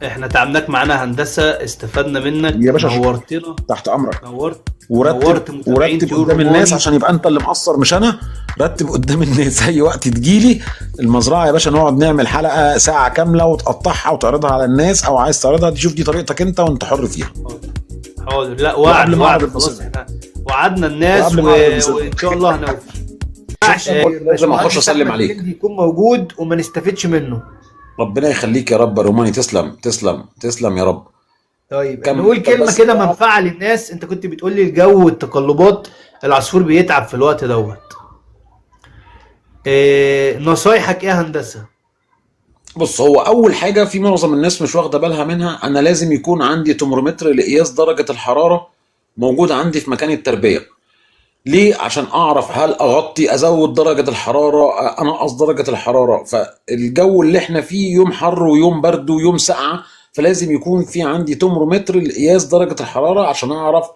احنا تعبناك معانا هندسة، استفدنا منك، يا باشا نورتنا. تحت امرك. نورت. ورتب نورت متابعين ورتب طيور قدام الناس روماني. عشان يبقى انت اللي مقصر مش انا. رتب قدام الناس اي وقت تجيلي المزرعه يا باشا، نقعد نعمل حلقه ساعه كامله وتقطعها وتعرضها على الناس، او عايز تعرضها تشوف دي طريقتك انت وانت حر فيها. حاضر. لا وعد وقبل ما وعد اعرض خلاص، المسابقة. احنا وعدنا الناس وقبل ما اعرض المسابقة. وان شاء الله هنوفي. قلت لازم اخش اسلم عليك. يكون موجود وما نستفدش منه. ربنا يخليك يا رب يا روماني، تسلم تسلم تسلم يا رب. طيب كم نقول كلمة بس كده منفعة للناس. انت كنت بتقول لي الجو والتقلبات، العصفور بيتعب في الوقت دوت. نصايحك ايه يا هندسة؟ بص، هو اول حاجه في معظم الناس مش واخده بالها منها، انا لازم يكون عندي ترمومتر لقياس درجه الحراره موجود عندي في مكان التربيه. ليه؟ عشان اعرف هل اغطي ازود درجه الحراره انقص درجه الحراره. فالجو اللي احنا فيه يوم حر ويوم برد ويوم ساقعه، فلازم يكون في عندي ترمومتر لقياس درجه الحراره عشان اعرف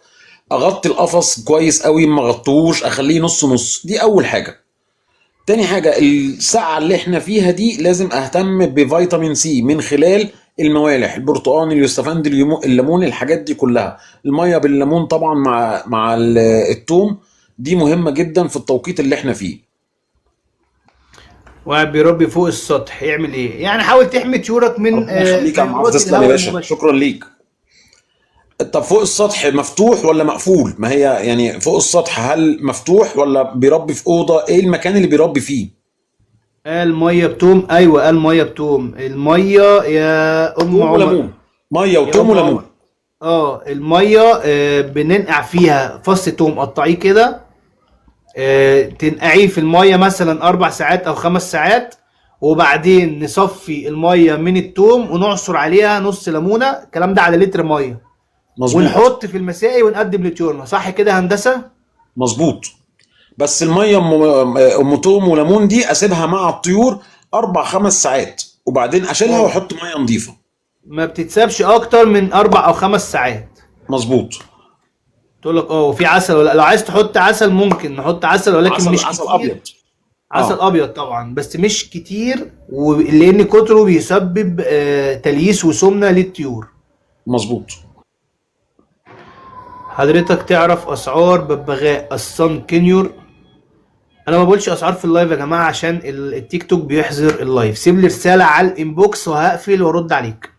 اغطي القفص كويس قوي، ما اغطوش اخليه نص نص. دي اول حاجه. تاني حاجة، الساعة اللي احنا فيها دي لازم اهتم بفيتامين سي من خلال الموالح، البرتقال، اليوستفند، الليمون، الحاجات دي كلها. المية بالليمون طبعا مع التوم، دي مهمة جدا في التوقيت اللي احنا فيه. واحد بيربي فوق السطح يعمل ايه؟ يعني حاول تحمي طيورك من ربنا يخليك يا عم عبد، تيارات تسلم يا الهواء باشا، المباشر. شكرا ليك. طب فوق السطح مفتوح ولا مقفول؟ ما هي يعني فوق السطح هل مفتوح ولا بيربي في أوضة؟ ايه المكان اللي بيربي فيه؟ قال ميه بتوم. ايوه قال ميه بتوم. الميه يا ام توم عمر. وليمون. مية يا وتوم ام عمر. وليمون. الميه بننقع فيها فص توم، قطعيه كده. تنقعيه في الميه مثلا 4 ساعات او 5 ساعات، وبعدين نصفي الميه من التوم ونعصر عليها نص ليمونه. الكلام ده على لتر ميه. مظبوط. ونحط في المسائي ونقدم لطيورنا. صح كده يا هندسه؟ مظبوط. بس الميه ام توم وليمون دي اسيبها مع الطيور 4 5 ساعات، وبعدين اشيلها اه، واحط ميه نظيفه. ما بتتسابش اكتر من 4 او 5 ساعات. مظبوط. تقول لك وفي عسل، ولا لو عايز تحط عسل ممكن نحط عسل، ولكن مش عسل كتير. ابيض. عسل اه ابيض طبعا، بس مش كتير، لان كتره بيسبب تلييس وسمنه للطيور. مظبوط. حضرتك تعرف اسعار ببغاء الصن كينيور؟ انا ما بقولش اسعار في اللايف يا جماعه عشان التيك توك بيحظر اللايف. سيب لي رساله على الانبوكس وهقفل وارد عليك.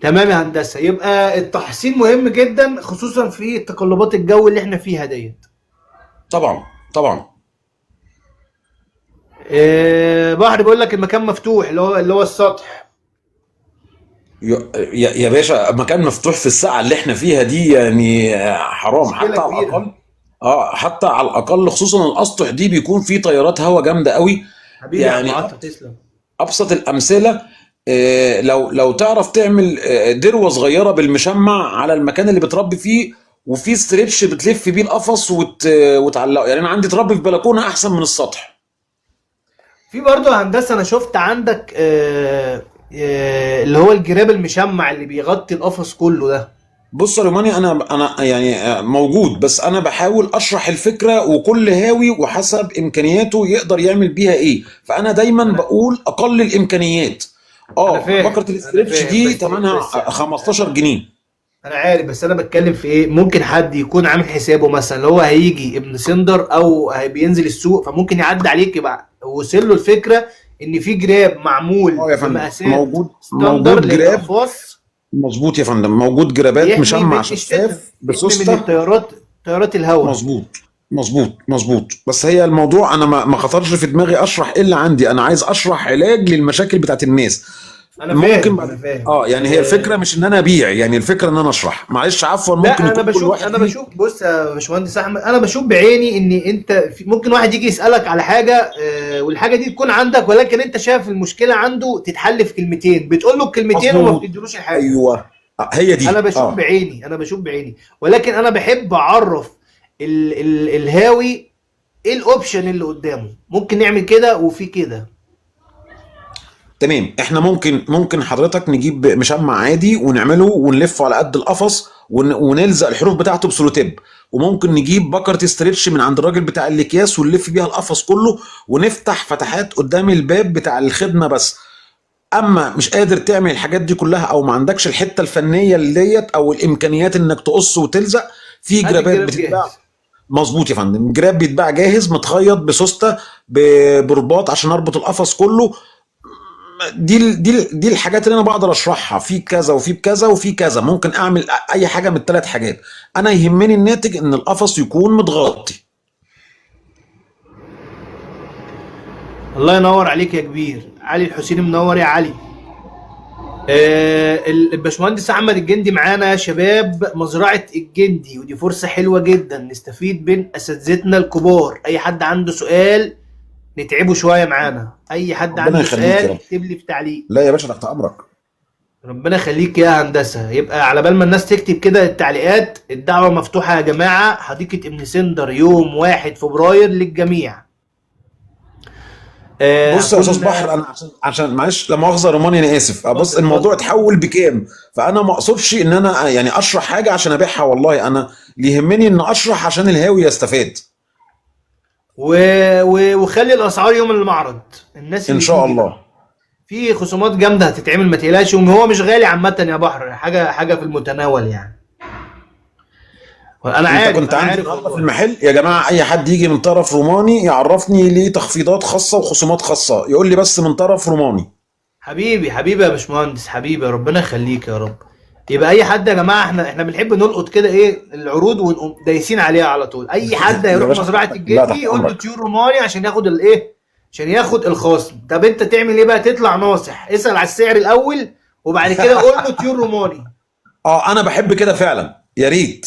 تمام يا هندسه. يبقى التحصين مهم جدا، خصوصا في تقلبات الجو اللي احنا فيها ديت. طبعا طبعا. بحر بيقول لك المكان مفتوح، اللي هو السطح. يا باشا، مكان مفتوح في الساعه اللي احنا فيها دي يعني حرام مشكله حتى على كبيره. الاقل. اه حتى على الاقل، خصوصا الاسطح دي بيكون فيه تيارات هواء جامده قوي. حبيبي يا عم يعني عطا، تسلم. ابسط الامثله، لو تعرف تعمل دروه صغيره بالمشمع على المكان اللي بتربي فيه، وفي ستريتش بتلف بيه القفص وتعلقه. يعني انا عندي تربي في بلكونه احسن من السطح. في برضه هندسه انا شفت عندك اللي هو الجراب المشمع اللي بيغطي القفص كله ده. بص يا روماني، انا يعني موجود، بس انا بحاول اشرح الفكره، وكل هاوي وحسب امكانياته يقدر يعمل بيها ايه. فانا دايما انا بقول اقل الامكانيات. انا فاهم. بكره انا الاسترتش فاهم دي بس ثمنها بس 15 جنيه. انا عارف، بس انا بتكلم في ايه. ممكن حد يكون عامل حسابه مثلا اللي هو هيجي ابن سندر او بينزل السوق، فممكن يعدي عليك يبقى وصل له الفكره ان في جراب معمول يا فندم، بمقاسات ستاندر موجود جراب. للاقفاص. مظبوط يا فندم، موجود جرابات يحمي من مشمع الشتاء، شفاف يحمي من بسوسته. تيارات الهواء. مظبوط مظبوط مظبوط. بس هي الموضوع انا ما خطرش في دماغي اشرح ايه اللي عندي، انا عايز اشرح علاج للمشاكل بتاعت الناس. انا ممكن فاهم بعد انا فاهم يعني هي الفكره مش ان انا ابيع، يعني الفكره ان انا اشرح. معلش عفوا، ممكن لا، انا يكون كل بشوف واحد انا ليه. بشوف بص يا باشمهندس احمد، انا بشوف بعيني ان انت ممكن واحد يجي يسالك على حاجه، والحاجه دي تكون عندك، ولكن انت شايف المشكله عنده تتحل في كلمتين، بتقول له الكلمتين وما مظبوط. بتديلوش الحاجه. ايوه. هي دي انا بشوف بعيني، ولكن انا بحب اعرف الهاوي ايه الاوبشن اللي قدامه. ممكن نعمل كده وفي كده. تمام. احنا ممكن حضرتك نجيب مشمع عادي ونعمله ونلفه على قد القفص ونلزق الحروف بتاعته بسلوتيب. وممكن نجيب بكرة استرتش من عند الراجل بتاع الاكياس ونلف بيها القفص كله، ونفتح فتحات قدام الباب بتاع الخدمة بس. اما مش قادر تعمل الحاجات دي كلها او ما عندكش الحته الفنيه اللي ديت او الامكانيات انك تقص وتلزق، في هات جرابات الجراب بتتباع. جاهز. مظبوط يا فندم، جراب بيتباع جاهز متخيط بسوسته برباط عشان اربط القفص كله. دي الحاجات اللي انا بقدر اشرحها، في كذا وفي كذا وفي كذا، ممكن اعمل اي حاجه من الثلاث حاجات. انا يهمني الناتج ان القفص يكون متغطي. الله ينور عليك يا كبير. علي الحسيني منور يا علي. الباشمهندس احمد الجندي معانا يا شباب، مزرعه الجندي، ودي فرصه حلوه جدا نستفيد من اساتذتنا الكبار. اي حد عنده سؤال نتعبه شويه معانا، اي حد ربنا عنده يخليك يا سؤال رب. يكتب لي في تعليق. لا يا باشا، تحت امرك. ربنا يخليك يا هندسه. يبقى على بال ما الناس تكتب كده التعليقات، الدعوه مفتوحه يا جماعه، حديقه ابن سندر يوم 1 فبراير للجميع. بص يا استاذ هكون بحر، انا عشان معلش لا مؤاخذه روماني، انا اسف. بص اتفضل الموضوع اتفضل. اتحول بكام، فانا ما اقصدش ان انا يعني اشرح حاجه عشان ابيعها، والله انا اللي يهمني ان اشرح عشان الهاوي يستفاد. وخلي الاسعار يوم المعرض، الناس ان اللي شاء تيجي بقى الله. في خصومات جامده هتتعمل، ما تقلقش. وهو مش غالي عامه يا بحر، حاجه في المتناول يعني. انا انت عارف كنت انا عندي عارف النهارده في والله. المحل يا جماعه، اي حد يجي من طرف روماني يعرفني ليه تخفيضات خاصه وخصومات خاصه، يقول لي بس من طرف روماني. حبيبي حبيبي يا باشمهندس، حبيبي ربنا يخليك يا رب. يبقى اي حد يا جماعه، احنا بنحب نلقط كده ايه العروض ونقوم دايسين عليها على طول. اي حد يا هيروح باشا مزرعه تحت، لا الجندي تحت يقول له امرك. طيور روماني عشان ياخد الايه، عشان ياخد الخصم. طب انت تعمل ايه بقى؟ تطلع ناصح، اسال على السعر الاول وبعد كده قول له طيور روماني. اه انا بحب كده فعلا، يا ريت.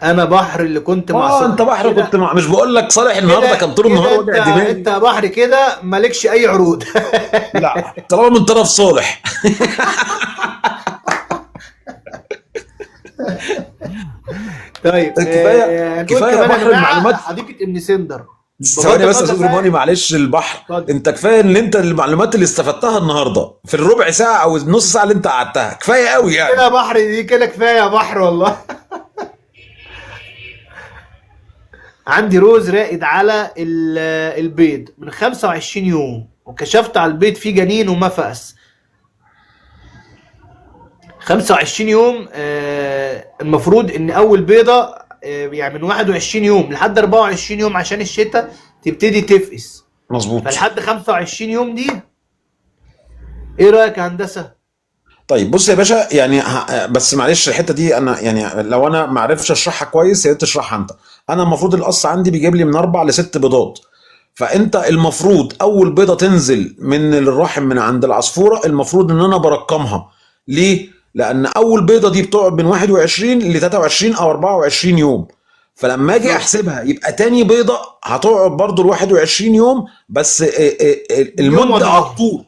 انا بحر اللي كنت مع انت صالح بحر كنت كده. مش بقول لك صالح النهارده كده كان طول النهار كده انت وجع دماغي. يا بحر كده مالكش اي عروض. لا طالما من طرف صالح. طيب كفايه هنقول كفايه يا كمان يا بحر جماعه المعلومات. حديقه ابن سندر. بغض ثواني بس يا النظر استاذ روماني، بقى. معلش البحر. اتفضل. انت كفايه ان انت المعلومات اللي استفدتها النهارده في الربع ساعه او النص ساعه اللي انت قعدتها كفايه قوي كده يا يعني. بحر، دي كده كفايه يا بحر والله. عندي روز رائد على البيض من 25 يوم، وكشفت على البيض فيه جنين وما فأس. 25 يوم المفروض ان اول بيضه يعني من 21 يوم لحد 24 يوم عشان الشتاء تبتدي تفقس. مظبوط. فلحد 25 يوم دي ايه رايك يا هندسه؟ طيب بص يا باشا، يعني بس معلش الحته دي انا يعني لو انا ما عرفتش اشرحها كويس يا ريت تشرحها انت. انا المفروض القص عندي بيجيب لي من 4 ل6 بيضات، فانت المفروض اول بيضه تنزل من الرحم من عند العصفوره المفروض ان انا برقمها. ليه؟ لان اول بيضه دي بتقعد من 21 ل 23 او 24 يوم، فلما اجي بالظبط. احسبها يبقى تاني بيضه هتقعد برضو ال 21 يوم، بس من يوم المده على وضعها. طول.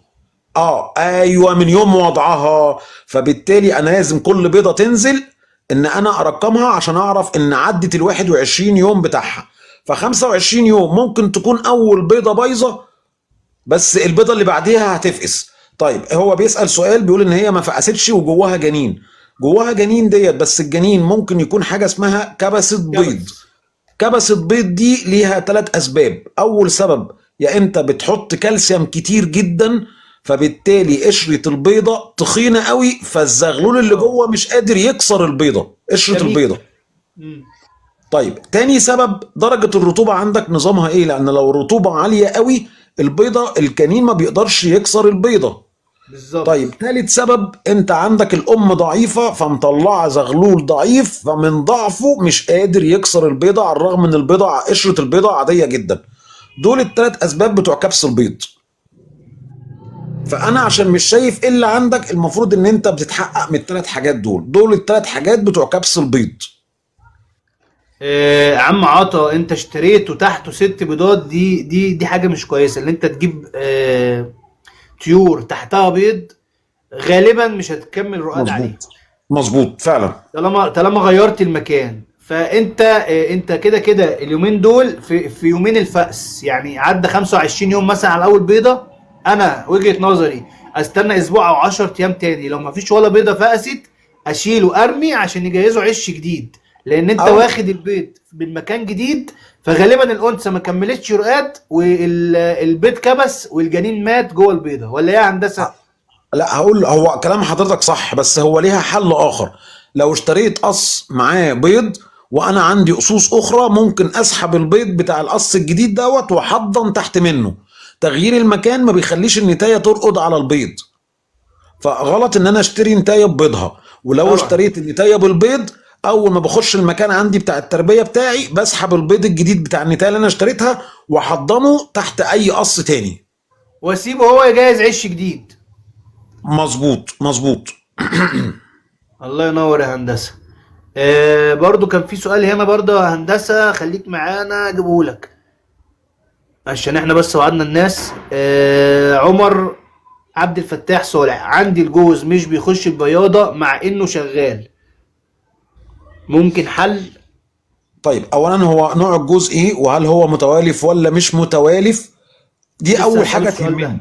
ايوه من يوم وضعها. فبالتالي انا لازم كل بيضه تنزل ان انا ارقمها عشان اعرف ان عدت ال 21 يوم بتاعها. ف 25 يوم ممكن تكون اول بيضه بايظه، بس البيضه اللي بعديها هتفقس. طيب هو بيسأل سؤال بيقول ان هي ما فقستش وجواها جنين. جواها جنين ديت، بس الجنين ممكن يكون حاجه اسمها كبسة بيض. كبس. كبسة بيض دي ليها 3 اسباب. اول سبب يا انت بتحط كالسيوم كتير جدا، فبالتالي قشرة البيضة تخينة قوي، فالزغلول اللي جوه مش قادر يكسر البيضة، قشرة جميل. البيضة. مم. طيب تاني سبب درجة الرطوبة عندك نظامها ايه، لان لو الرطوبة عالية قوي البيضة الكنين ما بيقدرش يكسر البيضة. بالظبط. طيب ثالث سبب انت عندك الام ضعيفة فمطلعة زغلول ضعيف، فمن ضعفه مش قادر يكسر البيضة على الرغم ان البيضة قشرة البيضة عادية جدا. دول ال3 اسباب بتوع كبس البيض. فانا عشان مش شايف ايه اللي عندك، المفروض ان انت بتتحقق من ال3 حاجات دول ال3 حاجات بتوع كبس البيض. عم عطا، انت اشتريته تحته 6 بيضات، دي حاجه مش كويسه. ان انت تجيب طيور تحتها بيض غالبا مش هتكمل رقاد عليه. مظبوط. مظبوط فعلا. طالما غيرت المكان. فانت انت كده كده اليومين دول في يومين الفأس، يعني عدى 25 يوم مثلا على اول بيضه. انا وجهة نظري استنى اسبوع او 10 ايام تاني، لو ما فيش ولا بيضه فقست اشيله ارمي عشان يجهزوا عش جديد. لان انت او واخد البيض من مكان جديد، فغالبا الانثى ما كملتش رقاد والبيض كبس والجنين مات جوه البيضه، ولا ايه يا هندسه؟ لا، هقول هو كلام حضرتك صح، بس هو ليها حل اخر. لو اشتريت قص معاه بيض وانا عندي قصوص اخرى، ممكن اسحب البيض بتاع القص الجديد دوت واحضن تحت منه. تغيير المكان ما بيخليش النتايه ترقد على البيض، فغلط ان انا اشتري نتايه ببيضها. ولو طبعا. اشتريت النتايه بالبيض، اول ما بخش المكان عندي بتاع التربيه بتاعي، بسحب البيض الجديد بتاع النتايه اللي انا اشتريتها واحضنه تحت اي قص تاني. واسيبه هو يجهز عش جديد. مظبوط مظبوط. الله ينور يا هندسه. برضو كان في سؤال هنا برضو يا هندسه، خليك معانا اجيبهولك عشان احنا بس وعدنا الناس. عمر عبد الفتاح صالح: عندي الجوز مش بيخش البياضة مع انه شغال، ممكن حل؟ طيب، اولا هو نوع الجوز ايه، وهل هو متوالف ولا مش متوالف؟ دي لسه اول هسأله حاجه السؤال ده. تهمني.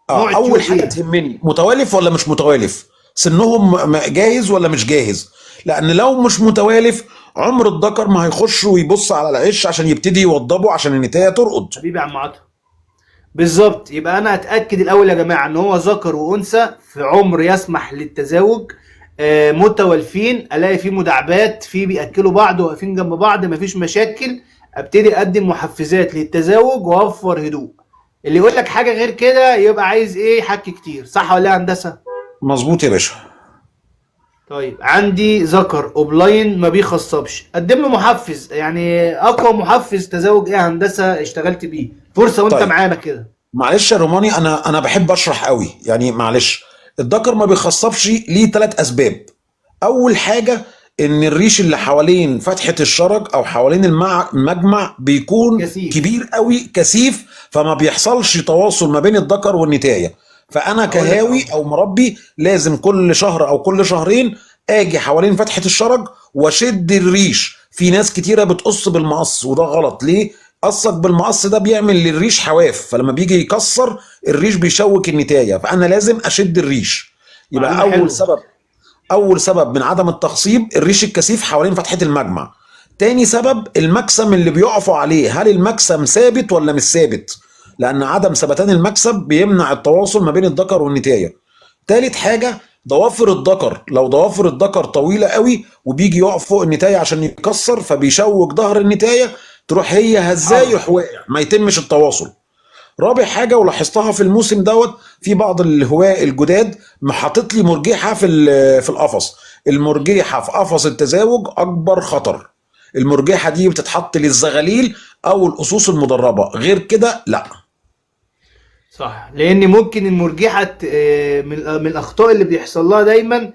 نوع اول الطيور حاجه ايه؟ تهمني متوالف ولا مش متوالف، سنهم جاهز ولا مش جاهز. لان لو مش متوالف، عمر الذكر ما هيخش ويبص على العش عشان يبتدي يوضبه عشان النتايه ترقد. حبيبي يا عم عطا. بالظبط، يبقى انا اتاكد الاول يا جماعه ان هو ذكر وانثى في عمر يسمح للتزاوج، متوالفين، الاقي فيه مداعبات، فيه بياكلوا بعض واقفين جنب بعض، مفيش مشاكل، ابتدي اقدم محفزات للتزاوج واوفر هدوء. اللي يقول لك حاجه غير كده يبقى عايز ايه، حكي كتير، صح ولا يا هندسه؟ مظبوط يا باشا. طيب عندي ذكر اوبلاين ما بيخصبش، قدم له محفز، يعني اقوى محفز تزاوج ايه يا هندسه اشتغلت بيه؟ فرصه وانت طيب، معانا كده. معلش يا روماني، انا بحب اشرح قوي يعني، معلش. الذكر ما بيخصبش ليه 3 اسباب. اول حاجه ان الريش اللي حوالين فتحه الشرج او حوالين المجمع بيكون كثيف. كبير قوي، كثيف، فما بيحصلش تواصل ما بين الذكر والنتايه. فانا هقول لك كهاوي اهو. او مربي لازم كل شهر او كل شهرين اجي حوالين فتحه الشرج واشد الريش. في ناس كتيره بتقص بالمقص، وده غلط. ليه؟ قصك بالمقص ده بيعمل للريش حواف، فلما بيجي يكسر الريش بيشوك النتايه، فانا لازم اشد الريش. يبقى معلومه اول حلوه. سبب، اول سبب من عدم التخصيب الريش الكثيف حوالين فتحة المجمع. تاني سبب المكسم اللي بيقفوا عليه، هل المكسم ثابت ولا مش ثابت؟ لان عدم ثبتان المكسب بيمنع التواصل ما بين الذكر والنتاية. تالت حاجة ضوافر الذكر، لو ضوافر الذكر طويلة قوي وبيجي يقف فوق النتاية عشان يكسر فبيشوك ظهر النتاية، تروح هي هزاه حاضر. يروح واقع، ما يتمش التواصل. رابع حاجه ولاحظتها في الموسم دوت، في بعض الهواة الجداد محطط لي مرجحه في القفص. المرجحه في قفص التزاوج اكبر خطر. المرجحه دي بتتحط للزغاليل او الاسوس المدربه، غير كده لا. صح، لان ممكن المرجحه من الاخطاء اللي بيحصل لها دايما،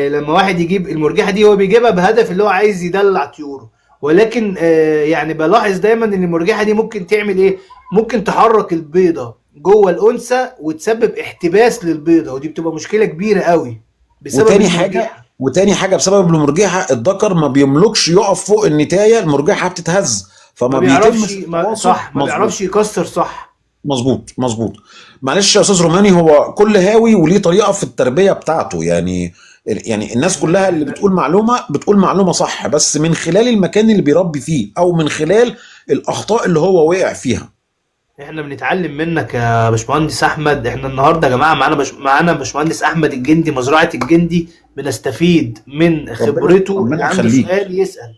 لما واحد يجيب المرجحه دي هو بيجيبها بهدف اللي هو عايز يدلع طيوره، ولكن يعني بلاحظ دايما ان المرجحه دي ممكن تعمل ايه، ممكن تحرك البيضه جوه الانثى وتسبب احتباس للبيضه، ودي بتبقى مشكله كبيره قوي بسبب وتاني حاجه المرجحه. وتاني حاجه بسبب المرجحه الذكر ما بيملكش يقف فوق النتايه، المرجحه بتتهز ما فما بيعرفش، بيتمش التواصل. صح، ما مظبوط بيعرفش يكسر، صح. مظبوط مظبوط. معلش يا استاذ روماني، هو كل هاوي وليه طريقه في التربيه بتاعته يعني. يعني الناس احنا كلها اللي احنا بتقول معلومه بتقول معلومه صح، بس من خلال المكان اللي بيربي فيه او من خلال الاخطاء اللي هو وقع فيها. احنا بنتعلم منك يا باشمهندس احمد. احنا النهارده يا جماعه معانا باشمهندس احمد الجندي، مزرعه الجندي، بنستفيد من خبرته. اللي ربنا عنده يخليك. سؤال يسال.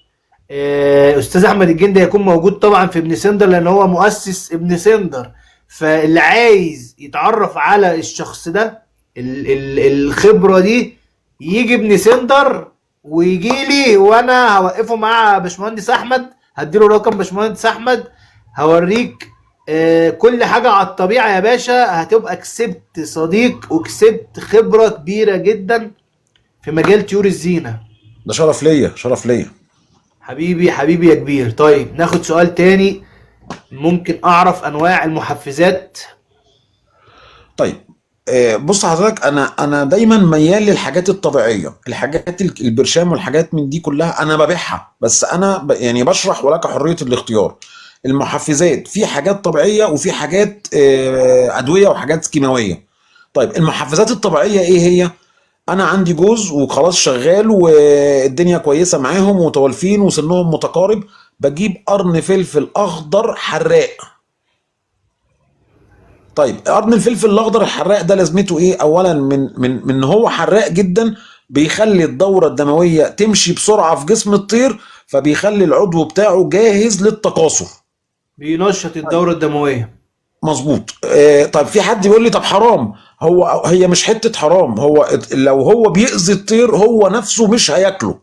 استاذ احمد الجندي هيكون موجود طبعا في ابن سندر، لان هو مؤسس ابن سندر. فاللي عايز يتعرف على الشخص ده، الخبره دي، يجي ابن سندر ويجي لي، وانا هوقفه مع باشمهندس احمد، هديله رقم باشمهندس احمد، هوريك كل حاجة على الطبيعة يا باشا. هتبقى كسبت صديق وكسبت خبرة كبيرة جدا في مجال طيور الزينة. ده شرف ليا، شرف ليا. حبيبي حبيبي يا كبير. طيب ناخد سؤال تاني. ممكن اعرف انواع المحفزات؟ طيب، بص حضرتك، انا دايما ميال للحاجات الطبيعيه، الحاجات البرشام والحاجات من دي كلها انا ببيعها، بس انا يعني بشرح ولك حريه الاختيار. المحفزات في حاجات طبيعيه وفي حاجات ادويه وحاجات كيماويه. طيب، المحفزات الطبيعيه ايه هي؟ انا عندي جوز وخلاص شغال والدنيا كويسه معاهم ومتوالفين وسنهم متقارب، بجيب قرن فلفل اخضر حراق. طيب قرن الفلفل الاخضر الحراق ده لازمته ايه؟ اولا من ان هو حراق جدا، بيخلي الدوره الدمويه تمشي بسرعه في جسم الطير، فبيخلي العضو بتاعه جاهز للتكاثر. بينشط الدورة الدموية. مظبوط. طيب في حد يقول لي طب حرام. هي مش حته حرام، هو لو هو بيأذي الطير هو نفسه مش هياكله.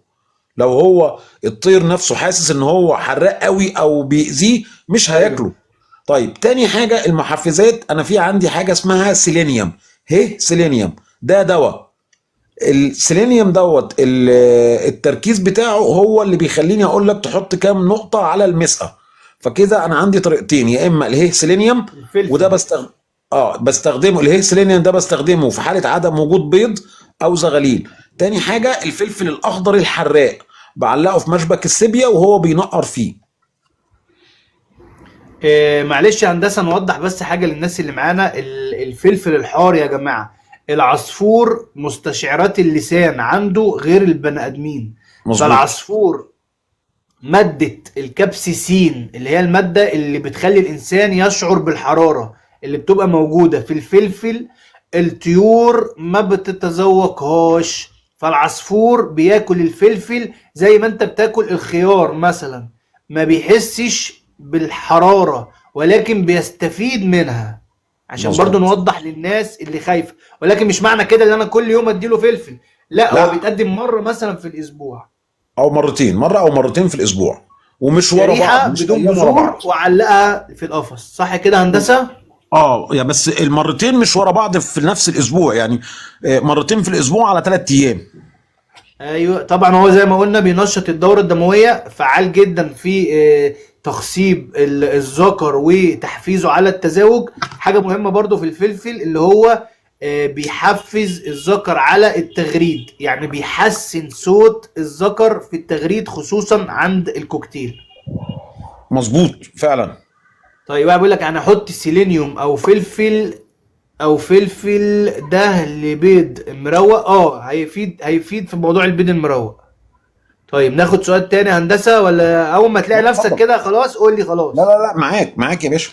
لو هو الطير نفسه حاسس ان هو حراق قوي او بيأذيه مش ايوه. هياكله. طيب تاني حاجة المحفزات، انا في عندي حاجة اسمها سيلينيوم. سيلينيوم ده دواء. السيلينيوم دوت التركيز بتاعه هو اللي بيخليني اقول لك تحط كام نقطة على المسقة. فكده انا عندي طريقتين، يا اما سيلينيوم، وده الفلفل. بستخدمه سيلينيوم ده بستخدمه في حالة عدم وجود بيض او زغاليل. تاني حاجة الفلفل الاخضر الحراق، بعلقه في مشبك السيبيا وهو بينقر فيه. معلش يا هندسه، نوضح بس حاجه للناس اللي معانا. الفلفل الحار يا جماعه، العصفور مستشعرات اللسان عنده غير البني ادمين. مظبوط. فالعصفور ماده الكابسيسين، اللي هي الماده اللي بتخلي الانسان يشعر بالحراره، اللي بتبقى موجوده في الفلفل، الطيور ما بتتذوقهاش. فالعصفور بياكل الفلفل زي ما انت بتاكل الخيار مثلا، ما بيحسش بالحرارة، ولكن بيستفيد منها. عشان برضو مظبوط. نوضح للناس اللي خايفة. ولكن مش معنى كده ان انا كل يوم اديله فلفل، لا، هو لا، بيتقدم مرة مثلا في الاسبوع، او مرتين، مرة او مرتين في الاسبوع، ومش ورا بعض، شريحة مش بدون ايام ورا بذور بعض. وعلقها في القفص. صح كده هندسة؟ يا بس المرتين مش ورا بعض في نفس الاسبوع يعني. مرتين في الاسبوع على 3 ايام. ايوه طبعا. هو زي ما قلنا بينشط الدورة الدموية، فعال جدا في تخصيب الذكر وتحفيزه على التزاوج. حاجة مهمة برضو في الفلفل اللي هو بيحفز الذكر على التغريد، يعني بيحسن صوت الذكر في التغريد خصوصا عند الكوكتيل. مظبوط فعلا. طيب بقى بيقول لك انا احط سيلينيوم او فلفل ده لبيض مروق. هيفيد في موضوع البيض المروق. طيب ناخد سؤال تاني هندسة، ولا اول ما تلاقي لا نفسك اتفضل. كده خلاص قول لي لا خلاص؟ لا لا، معاك يا باشا.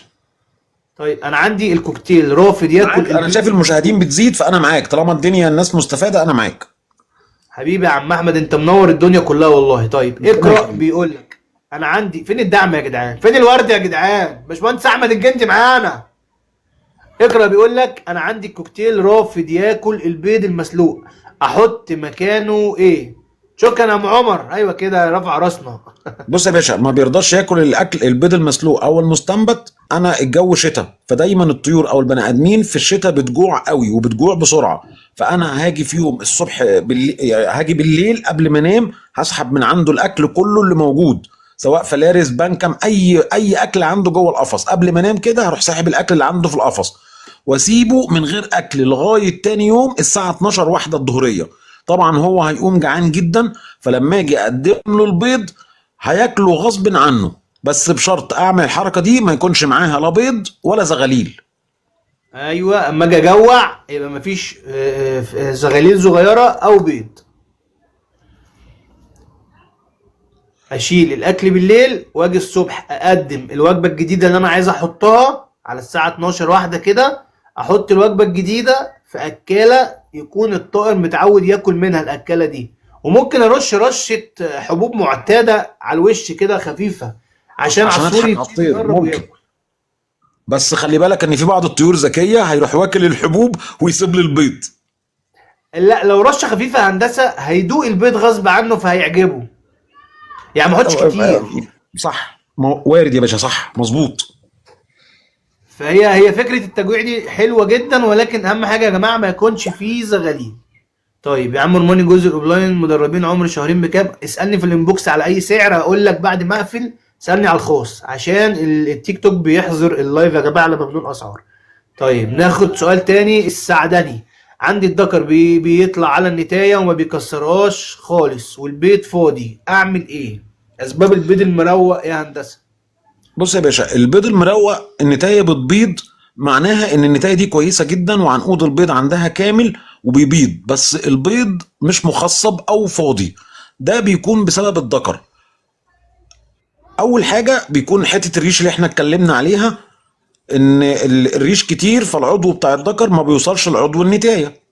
طيب انا عندي الكوكتيل رافض ياكل معاك، انا البيض شايف المشاهدين المسلوق. بتزيد، فانا معاك طالما الدنيا الناس مستفاده انا معاك. حبيبي يا عم احمد، انت منور الدنيا كلها والله. طيب ربنا اقرا. يخليك. بيقول لك انا عندي، فين الدعم يا جدعان؟ فين الورد يا جدعان؟ باشمهندس احمد الجندي معانا. اقرا. بيقول لك انا عندي الكوكتيل رافض ياكل البيض المسلوق، احط مكانه ايه؟ شكرا يا ام عمر. ايوه كده، رفع راسنا. بص يا باشا، ما بيرضاش ياكل البيض المسلوق او المستنبت. انا الجو شتاء، فدايما الطيور او البني ادمين في الشتاء بتجوع قوي وبتجوع بسرعه. فانا هاجي في يوم الصبح يعني هاجي بالليل قبل ما انام، هسحب من عنده الاكل كله اللي موجود، سواء فلارس بنكم اي اكل عنده جوه القفص. قبل ما انام كده هروح ساحب الاكل اللي عنده في القفص، واسيبه من غير اكل لغايه تاني يوم الساعه 12 واحده الظهريه. طبعا هو هيقوم جعان جدا، فلما اجي اقدم له البيض هياكله غصب عنه، بس بشرط اعمل الحركه دي ما يكونش معاها لا بيض ولا زغاليل. ايوه، اما اجي اجوع يبقى مفيش زغاليل صغيره او بيض. اشيل الاكل بالليل واجي الصبح اقدم الوجبه الجديده اللي انا عايز احطها على الساعه 12 واحده كده. احط الوجبه الجديده في اكاله يكون الطائر متعود ياكل منها الاكاله دي. وممكن ارش رشه حبوب معتاده على الوش كده خفيفه، عشان عشان عصفور اضحك على يبتدي الطير يجرب ممكن، وياكل. بس خلي بالك ان في بعض الطيور ذكيه هيروح واكل الحبوب ويسيب لي البيض. لا، لو رشه خفيفه هندسه هيدوق البيض غصب عنه فهيعجبه، يعني ما احطش كتير. صح، وارد يا باشا، صح مظبوط. فهي فكره التجويع دي حلوه جدا، ولكن اهم حاجه يا جماعه ما يكونش فيه زغاليل. طيب يا عم ارموني جزء الاونلاين مدربين عمر شهرين بكام؟ اسالني في الانبوكس على اي سعر هقول لك بعد ما اقفل. اسالني على الخاص عشان التيك توك بيحظر اللايف يا جماعه لما بدون اسعار. طيب ناخد سؤال تاني. السعدني عندي الذكر بيطلع على النتايه وما بيكسرهاش خالص والبيض فاضي، اعمل ايه؟ اسباب البيض المروق يا هندسه. بص يا باشا، البيض المروق النتايه بتبيض، معناها ان النتايه دي كويسه جدا وعنقود البيض عندها كامل وبيبيض، بس البيض مش مخصب او فاضي. ده بيكون بسبب الذكر. اول حاجه بيكون حته الريش اللي احنا اتكلمنا عليها، ان الريش كتير فالعضو بتاع الذكر ما بيوصلش لعضو النتايه.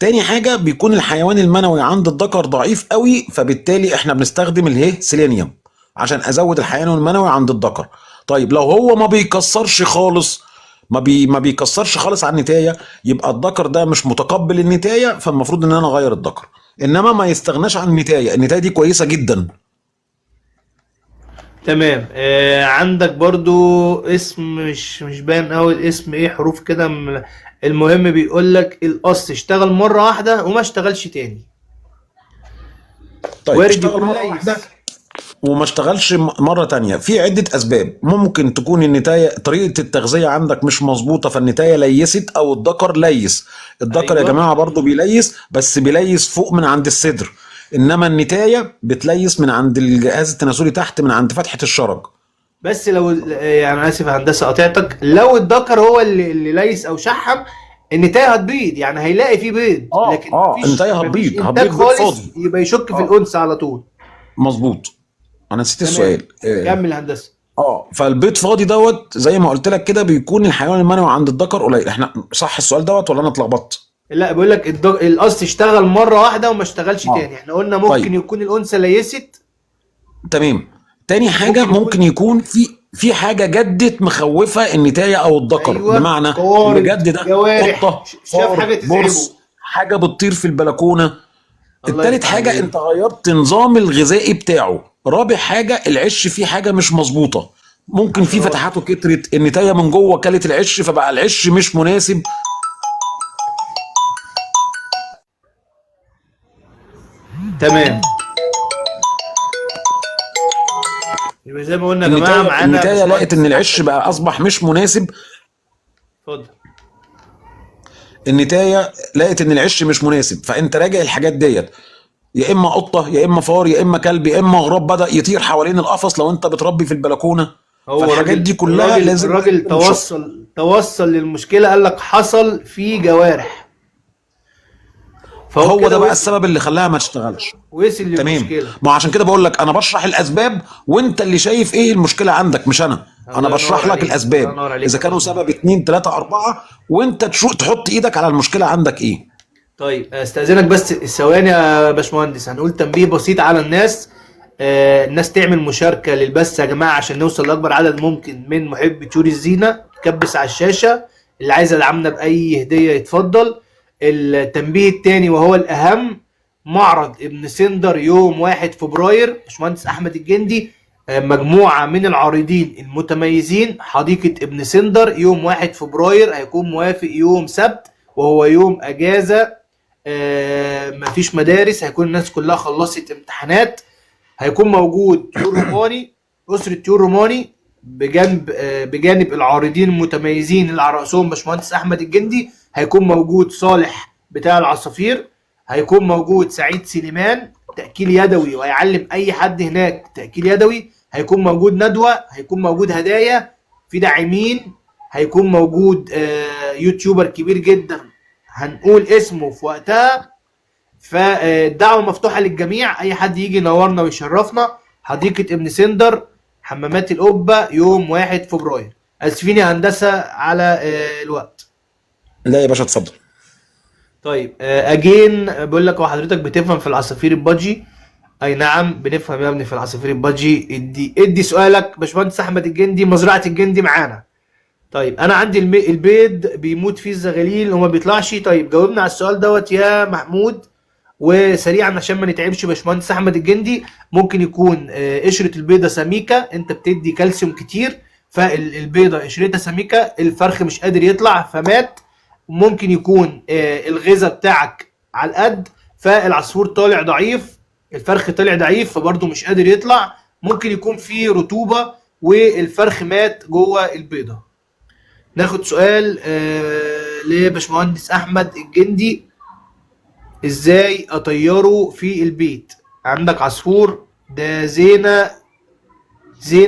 تاني حاجه بيكون الحيوان المنوي عند الذكر ضعيف قوي، فبالتالي احنا بنستخدم سيلينيوم عشان ازود الحيوان المنوي عند الذكر. طيب لو هو ما بيكسرش خالص، ما بيكسرش خالص على النتايه، يبقى الذكر ده مش متقبل النتايه، فالمفروض ان انا اغير الذكر. انما ما يستغناش عن النتايه دي كويسه جدا. تمام. عندك برضو اسم مش باين قوي الاسم، ايه حروف كده المهم بيقول لك القص اشتغل مرة واحدة وما اشتغلش تاني. طيب وارد اشتغل يكون مره واحده ليس. وما اشتغلش مرة تانية، في عدة أسباب. ممكن تكون النتاية طريقة التغذية عندك مش مظبوطة، فالنتاية ليست أو الذكر ليس. الذكر يا ايوه، جماعة برضو بيليس، بس بيليس فوق من عند الصدر، إنما النتاية بتليس من عند الجهاز التناسلي تحت، من عند فتحة الشرج. بس لو يعني انا اسف يا هندسة قطعتك، لو الذكر هو اللي ليس او شحم، النتاية هتبيض، يعني هيلاقي فيه بيض، لكن النتاية مفيش هتبيض انتاج بيض خالص، فاضي. يبقى يشك في اه الانثى على طول. مظبوط. أنا نسيت تمام، السؤال. كمل هندسة. فالبيض فاضي زي ما قلت لك كده، بيكون الحيوان المنوي عند الذكر قليل. احنا صح السؤال ولا أنا اتلخبطت؟ لا، بيقول لك القص اشتغل مرة واحدة وما اشتغلش اه تاني، احنا قلنا ممكن طيب يكون الانثى ليست. تمام. تاني حاجة ممكن ممكن يكون، يكون في حاجة جدت مخوفة النتاية أو الذكر، ايوه، بمعنى اللي قوارض جد ده جوارح، قطة، شاف فار، حاجة تزعجه. برص، حاجة بتطير في البلكونة. الله التالت يفتح حاجة عليك. أنت غيرت نظام الغذائي بتاعه. رابع حاجة العش فيه حاجة مش مظبوطة، ممكن في حشرات. فتحاته كترت، النتاية من جوه كلت العش فبقى العش مش مناسب. تمام. يبقى زي ما قلنا يا جماعة النتاية معانا النتاية لقت إن باشمهندس العش احمد بقى الجندي. أصبح مش مناسب. اتفضل. النتاية لقت إن العش مش مناسب، فأنت راجع الحاجات ديت، يا اما قطه يا اما فار يا اما كلب يا اما غراب بدا يطير حوالين القفص لو انت بتربي في البلكونه. هو فالحاجات راجل دي كلها الراجل لازم الراجل نعمل شغل. توصل للمشكلة، قال لك حصل في جوارح، فهو هو كده ده بقى السبب اللي خلاها ما تشتغلش. وصل تمام. للمشكلة. ما عشان كده بقول لك انا بشرح الاسباب، وانت اللي شايف ايه المشكله عندك مش انا. انا الله ينور بشرح لك عليك، الله الاسباب، ينور عليك اذا يا كانوا باشمهندس. سبب اتنين تلاته اربعه، وانت تحط ايدك على المشكله عندك ايه. طيب استاذنك بس ثواني يا باشمهندس، هنقول تنبيه بسيط على الناس. الناس تعمل مشاركة للبث يا جماعة عشان نوصل لأكبر عدد ممكن من محبي طيور الزينة. تكبس على الشاشة، اللي عايز يدعمنا بأي هدية يتفضل. التنبيه التاني وهو الأهم، معرض ابن سندر يوم 1 فبراير، باشمهندس أحمد الجندي مجموعة من العارضين المتميزين، حديقة ابن سندر يوم 1 فبراير، هيكون موافق يوم سبت وهو يوم أجازة. مفيش مدارس، هيكون الناس كلها خلصت امتحانات. هيكون موجود طيور روماني، أسرة طيور روماني بجانب العارضين المتميزين اللي على رأسهم باشمهندس أحمد الجندي. هيكون موجود صالح بتاع العصافير، هيكون موجود سعيد سليمان تأكيل يدوي وهيعلم أي حد هناك تأكيل يدوي. هيكون موجود ندوة، هيكون موجود هدايا في داعمين، هيكون موجود يوتيوبر كبير جدا هنقول اسمه في وقتها. فالدعوة مفتوحة للجميع، أي حد يجي ينورنا ويشرفنا. حديقة ابن سندر، حمامات القبة، يوم 1 فبراير. آسفين يا هندسة على الوقت. لا يا باشا اتفضل. طيب أجين بقول لك، هو حضرتك بتفهم في العصافير البادجي؟ أي نعم بنفهم يا ابني في العصافير البادجي. ادي سؤالك باشمهندس أحمد الجندي، مزرعة الجندي معانا. طيب انا عندي البيض بيموت فيه الزغاليل وما بيطلعش. طيب جاوبنا على السؤال دوت يا محمود وسريعا عشان ما نتعبش باشمهندس احمد الجندي. ممكن يكون قشرة البيضة سميكة، انت بتدي كالسيوم كتير، فالبيضة قشرتها سميكة، الفرخ مش قادر يطلع فمات. ممكن يكون الغذاء بتاعك على القد، فالعصفور طالع ضعيف، الفرخ طالع ضعيف فبرضه مش قادر يطلع. ممكن يكون فيه رطوبة والفرخ مات جوه البيضة. ناخد سؤال لباشمهندس احمد الجندي، ازاي اطيره في البيت؟ عندك عصفور ده زين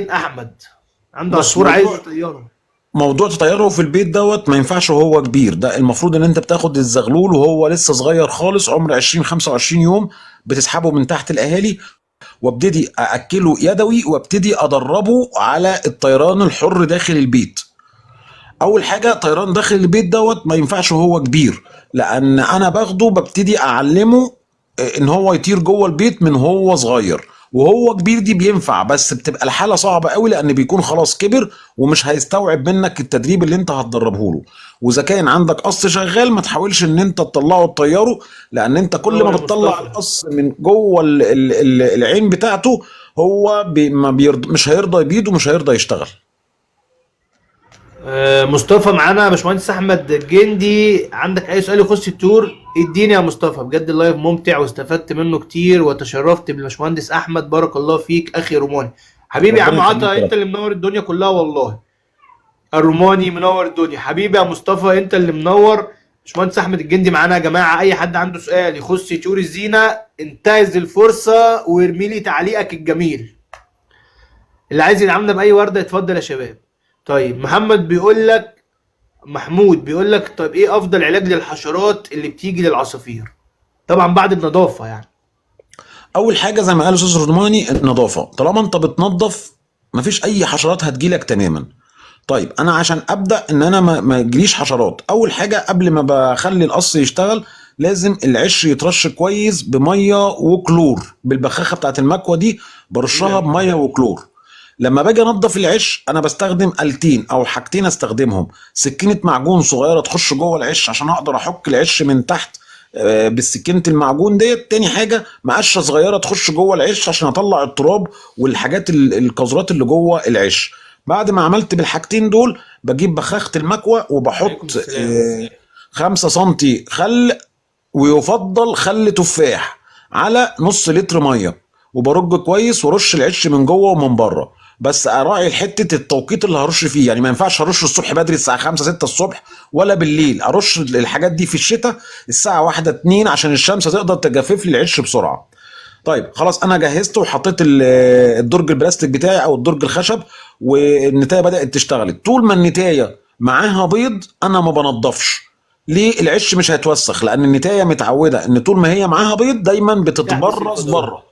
احمد عنده بص، عصفور عايز يطيره. موضوع تطيره في البيت ما ينفعش وهو كبير. ده المفروض ان انت بتاخد الزغلول وهو لسه صغير خالص، عمر 20 25 يوم، بتسحبه من تحت الاهالي وابتدي ااكله يدوي وابتدي ادربه على الطيران الحر داخل البيت. اول حاجه طيران داخل البيت دوت ما ينفعش وهو كبير، لان انا باخده ببتدي اعلمه ان هو يطير جوه البيت من هو صغير. وهو كبير دي بينفع، بس بتبقى الحاله صعبه قوي لان بيكون خلاص كبر ومش هيستوعب منك التدريب اللي انت هتدربه له. واذا كان عندك قص شغال ما تحاولش ان انت تطلعه تطيره، لان انت كل نور ما يا بتطلع مصطفى. القص من جوه العين بتاعته هو ما مش هيرضى يبيض ومش هيرضى يشتغل. مصطفى معانا يا باشمهندس احمد الجندي، عندك اي سؤال يخص التور اديني يا مصطفى. بجد اللايف ممتع واستفدت منه كتير وتشرفت بالباشمهندس احمد، بارك الله فيك اخي روماني. حبيبي يا عم ربنا عطا، يخليك يا انت رب. اللي منور الدنيا كلها والله. الروماني منور الدنيا حبيبي يا مصطفى، انت اللي منور. باشمهندس احمد الجندي معانا يا جماعه، اي حد عنده سؤال يخص طيور الزينه انتهز الفرصه وارمي لي تعليقك الجميل. اللي عايز يدعمنا باي ورده يتفضل يا شباب. طيب محمد بيقول لك، محمود بيقول لك طيب ايه افضل علاج للحشرات اللي بتيجي للعصافير؟ طبعا بعد النظافه يعني. اول حاجه زي ما قال استاذ رضواني النظافه، طالما انت بتنظف مفيش اي حشرات هتجيلك تماما. طيب انا عشان ابدا ان انا ما يجيليش حشرات، اول حاجه قبل ما بخلي القص يشتغل لازم العش يترش كويس بميه وكلور، بالبخاخه بتاعت المكوه دي برشها بميه وكلور. لما باجي انضف العش انا بستخدم آلتين او حاجتين استخدمهم: سكينه معجون صغيره تخش جوه العش عشان اقدر احك العش من تحت بالسكينه المعجون ديت. تاني حاجه مقشه صغيره تخش جوه العش عشان اطلع التراب والحاجات القذرات اللي جوه العش. بعد ما عملت بالحاجتين دول بجيب بخاخه المكوه عليكم وبحط السلام. 5 سنتي خل، ويفضل خل تفاح، على نص لتر ميه، وبرج كويس ورش العش من جوه ومن بره. بس اراعي حته التوقيت اللي هرش فيه، يعني ما ينفعش ارش الصبح بدري الساعه 5 6 الصبح ولا بالليل. ارش الحاجات دي في الشتاء الساعه 1 2 عشان الشمس تقدر تجفف لي العش بسرعه. طيب خلاص انا جهزت وحطيت الدرج البلاستيك بتاعي او الدرج الخشب، والنتايه بدات تشتغل. طول ما النتايه معاها بيض انا ما بنضفش. ليه؟ العش مش هيتوسخ، لان النتايه متعوده ان طول ما هي معاها بيض دايما تحبس بتتبرز الفضلات. بره،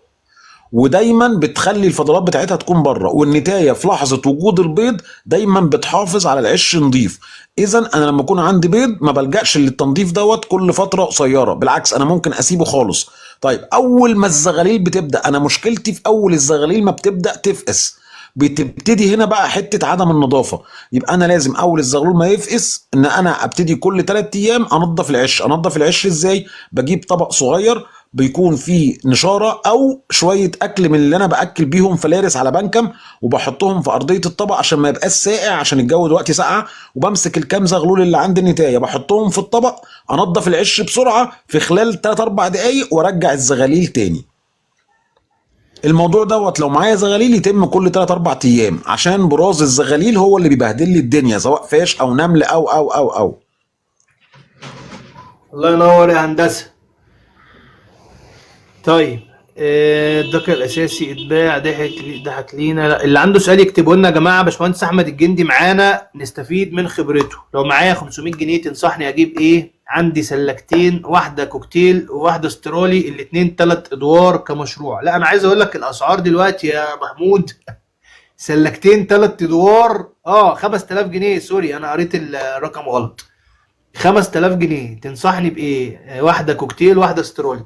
ودايما بتخلي الفضلات بتاعتها تكون بره. والنتايه في لحظه وجود البيض دايما بتحافظ على العش نظيف. اذا انا لما يكون عندي بيض ما بلجاش للتنظيف دوت كل فتره قصيره، بالعكس انا ممكن اسيبه خالص. طيب اول ما الزغاليل بتبدا، انا مشكلتي في اول الزغاليل ما بتبدا تفقس، بتبتدي هنا بقى حته عدم النظافه. يبقى انا لازم اول الزغلول ما يفقس ان انا ابتدي كل 3 ايام انظف العش. انظف العش ازاي؟ بجيب طبق صغير بيكون فيه نشاره او شويه اكل من اللي انا باكل بيهم فلارس على بنكم، وبحطهم في ارضيه الطبق عشان ما يبقاش ساقع، عشان الجو دلوقتي ساقعه. وبمسك الكام زغلول اللي عند النتايه بحطهم في الطبق، انضف العش بسرعه في خلال 3 4 دقائق وارجع الزغاليل تاني. الموضوع دوت لو معايا زغاليل يتم كل 3 4 ايام، عشان براز الزغاليل هو اللي بيبهدل لي الدنيا، سواء فاش او نمل او. الله ينور يا هندسه. طيب الذكر الاساسي اتباع ضحك لينا. لا، اللي عنده سؤال يكتبه لنا يا جماعه. باشمهندس احمد الجندي معانا نستفيد من خبرته. لو معايا 500 جنيه تنصحني اجيب ايه؟ عندي سلكتين، واحده كوكتيل وواحده استرالي، الاثنين 3 ادوار كمشروع. لا انا عايز اقول لك الاسعار دلوقتي يا محمود. سلكتين 3 ادوار 5000 جنيه، سوري انا قريت الرقم غلط. 5000 جنيه تنصحني بايه؟ واحده كوكتيل واحده استرالي.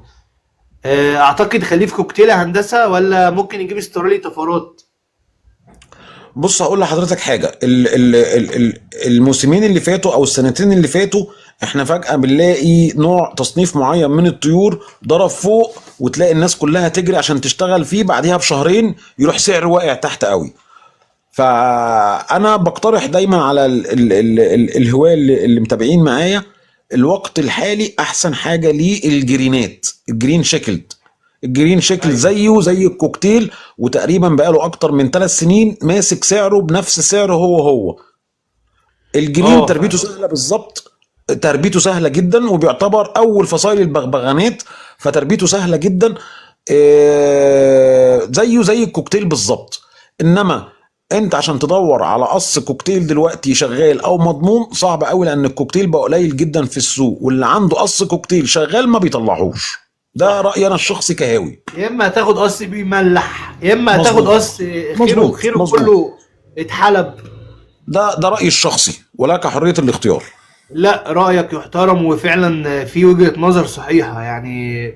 اعتقد خليه في كوكتيل هندسه، ولا ممكن نجيب استرالي طفرات؟ بص هقول لحضرتك حاجه، الموسمين اللي فاتوا او السنتين اللي فاتوا احنا فجاه بنلاقي نوع تصنيف معين من الطيور ضرب فوق، وتلاقي الناس كلها تجري عشان تشتغل فيه، بعديها بشهرين يروح سعر واقع تحت قوي. فانا بقترح دايما على الهواة اللي متابعين معايا، الوقت الحالي احسن حاجه ليه الجرينات، الجرين شيكلد. الجرين شيكل ايوه زيه زي الكوكتيل، وتقريبا بقاله اكتر من 3 سنين ماسك سعره بنفس سعره هو. الجرين تربيته فعلا. سهله بالظبط، تربيته سهله جدا، وبيعتبر اول فصائل البغبغانات، فتربيته سهله جدا. زيه زي الكوكتيل بالظبط. انما انت عشان تدور على قص كوكتيل دلوقتي شغال او مضمون صعب قوي، لان الكوكتيل بقى قليل جدا في السوق، واللي عنده قص كوكتيل شغال ما بيطلعوش. ده صح. رايي انا الشخصي كهاوي. يا اما هتاخد قص بيملح، يا اما هتاخد مظبوط قص خيره مظبوط خيره مظبوط. كله اتحلب. ده رايي الشخصي ولك حريه الاختيار. لا، رأيك يحترم، وفعلا في وجهة نظر صحيحة يعني.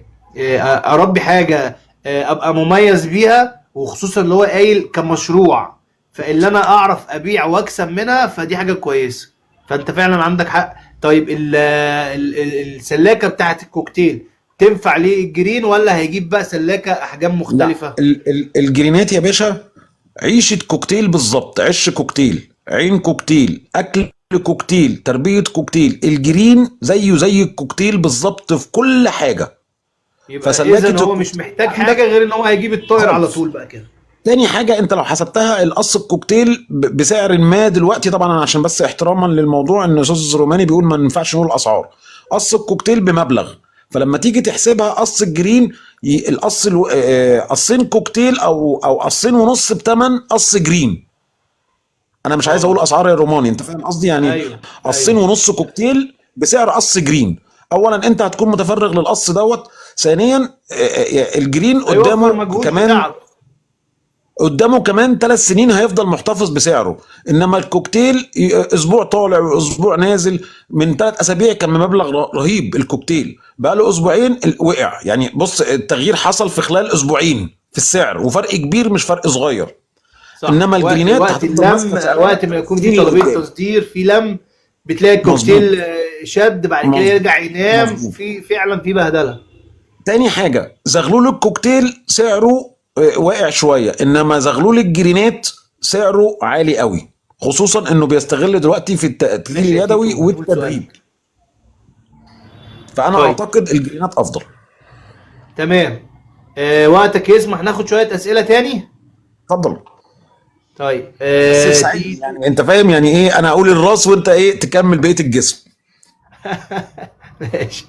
اربي حاجة ابقى مميز بيها، وخصوصا اللي هو قايل كمشروع، فاللي انا اعرف ابيع واكسب منها، فدي حاجة كويسة. فانت فعلا عندك حق. طيب السلاكة بتاعت الكوكتيل تنفع ليه الجرين، ولا هيجيب بقى سلاكة احجام لا، مختلفة؟ الجرينات يا باشا عيشة كوكتيل بالظبط، عش كوكتيل، عين كوكتيل، اكل كوكتيل، تربية كوكتيل. الجرين زيه زي الكوكتيل بالظبط في كل حاجة. يبقى اذا فسلاكة هو مش الكوكتيل محتاج عندك حاجة غير ان هو هيجيب الطاير على خالص. طول بقى كده. تاني حاجة، انت لو حسبتها القص الكوكتيل بسعر ما دلوقتي، طبعا أنا عشان بس احتراما للموضوع ان استاذ روماني بيقول ما ينفعش نقول اسعار، قص الكوكتيل بمبلغ. فلما تيجي تحسبها قص الجرين، القص قصين كوكتيل او قصين ونص بتمن قص جرين. انا مش عايز اقول اه. اسعار يا روماني، انت فاهم قصدي يعني. ايوه قصين ايوه. ونص كوكتيل بسعر قص جرين. اولا انت هتكون متفرغ للقص دوت. ثانيا الجرين هيوفر قدامه مجهود كمان، بتاعك. 3 سنين هيفضل محتفظ بسعره. انما الكوكتيل اسبوع طالع واسبوع نازل. من 3 اسابيع كان بمبلغ رهيب الكوكتيل، بقى له اسبوعين وقع. يعني بص، التغيير حصل في خلال اسبوعين في السعر، وفرق كبير مش فرق صغير. صح. انما وقت الجرينات وقت هتفضل ماسكه اللم، سعرها وقت ما يكون في سنين طلبية لقدام. تصدير، في لم، بتلاقي مظبوط الكوكتيل شد، بعد كده مظبوط يرجع ينام، مظبوط. في فعلا في بهدلة. تاني حاجة، زغلول الكوكتيل سعره واقع شوية، انما زغلول الجرينات سعره عالي قوي، خصوصا انه بيستغل دلوقتي في التقتيل ماشي يا اليدوي تيتو، قول والتدريب. سؤالك. فانا طيب اعتقد الجرينات افضل. تمام. وقتك يسمح ناخد شوية أسئلة تاني؟ اتفضل. طيب بس تساعدني، تيتو. يعني انت فاهم يعني ايه، انا اقول الراس وانت ايه تكمل بقية الجسم. ماشي.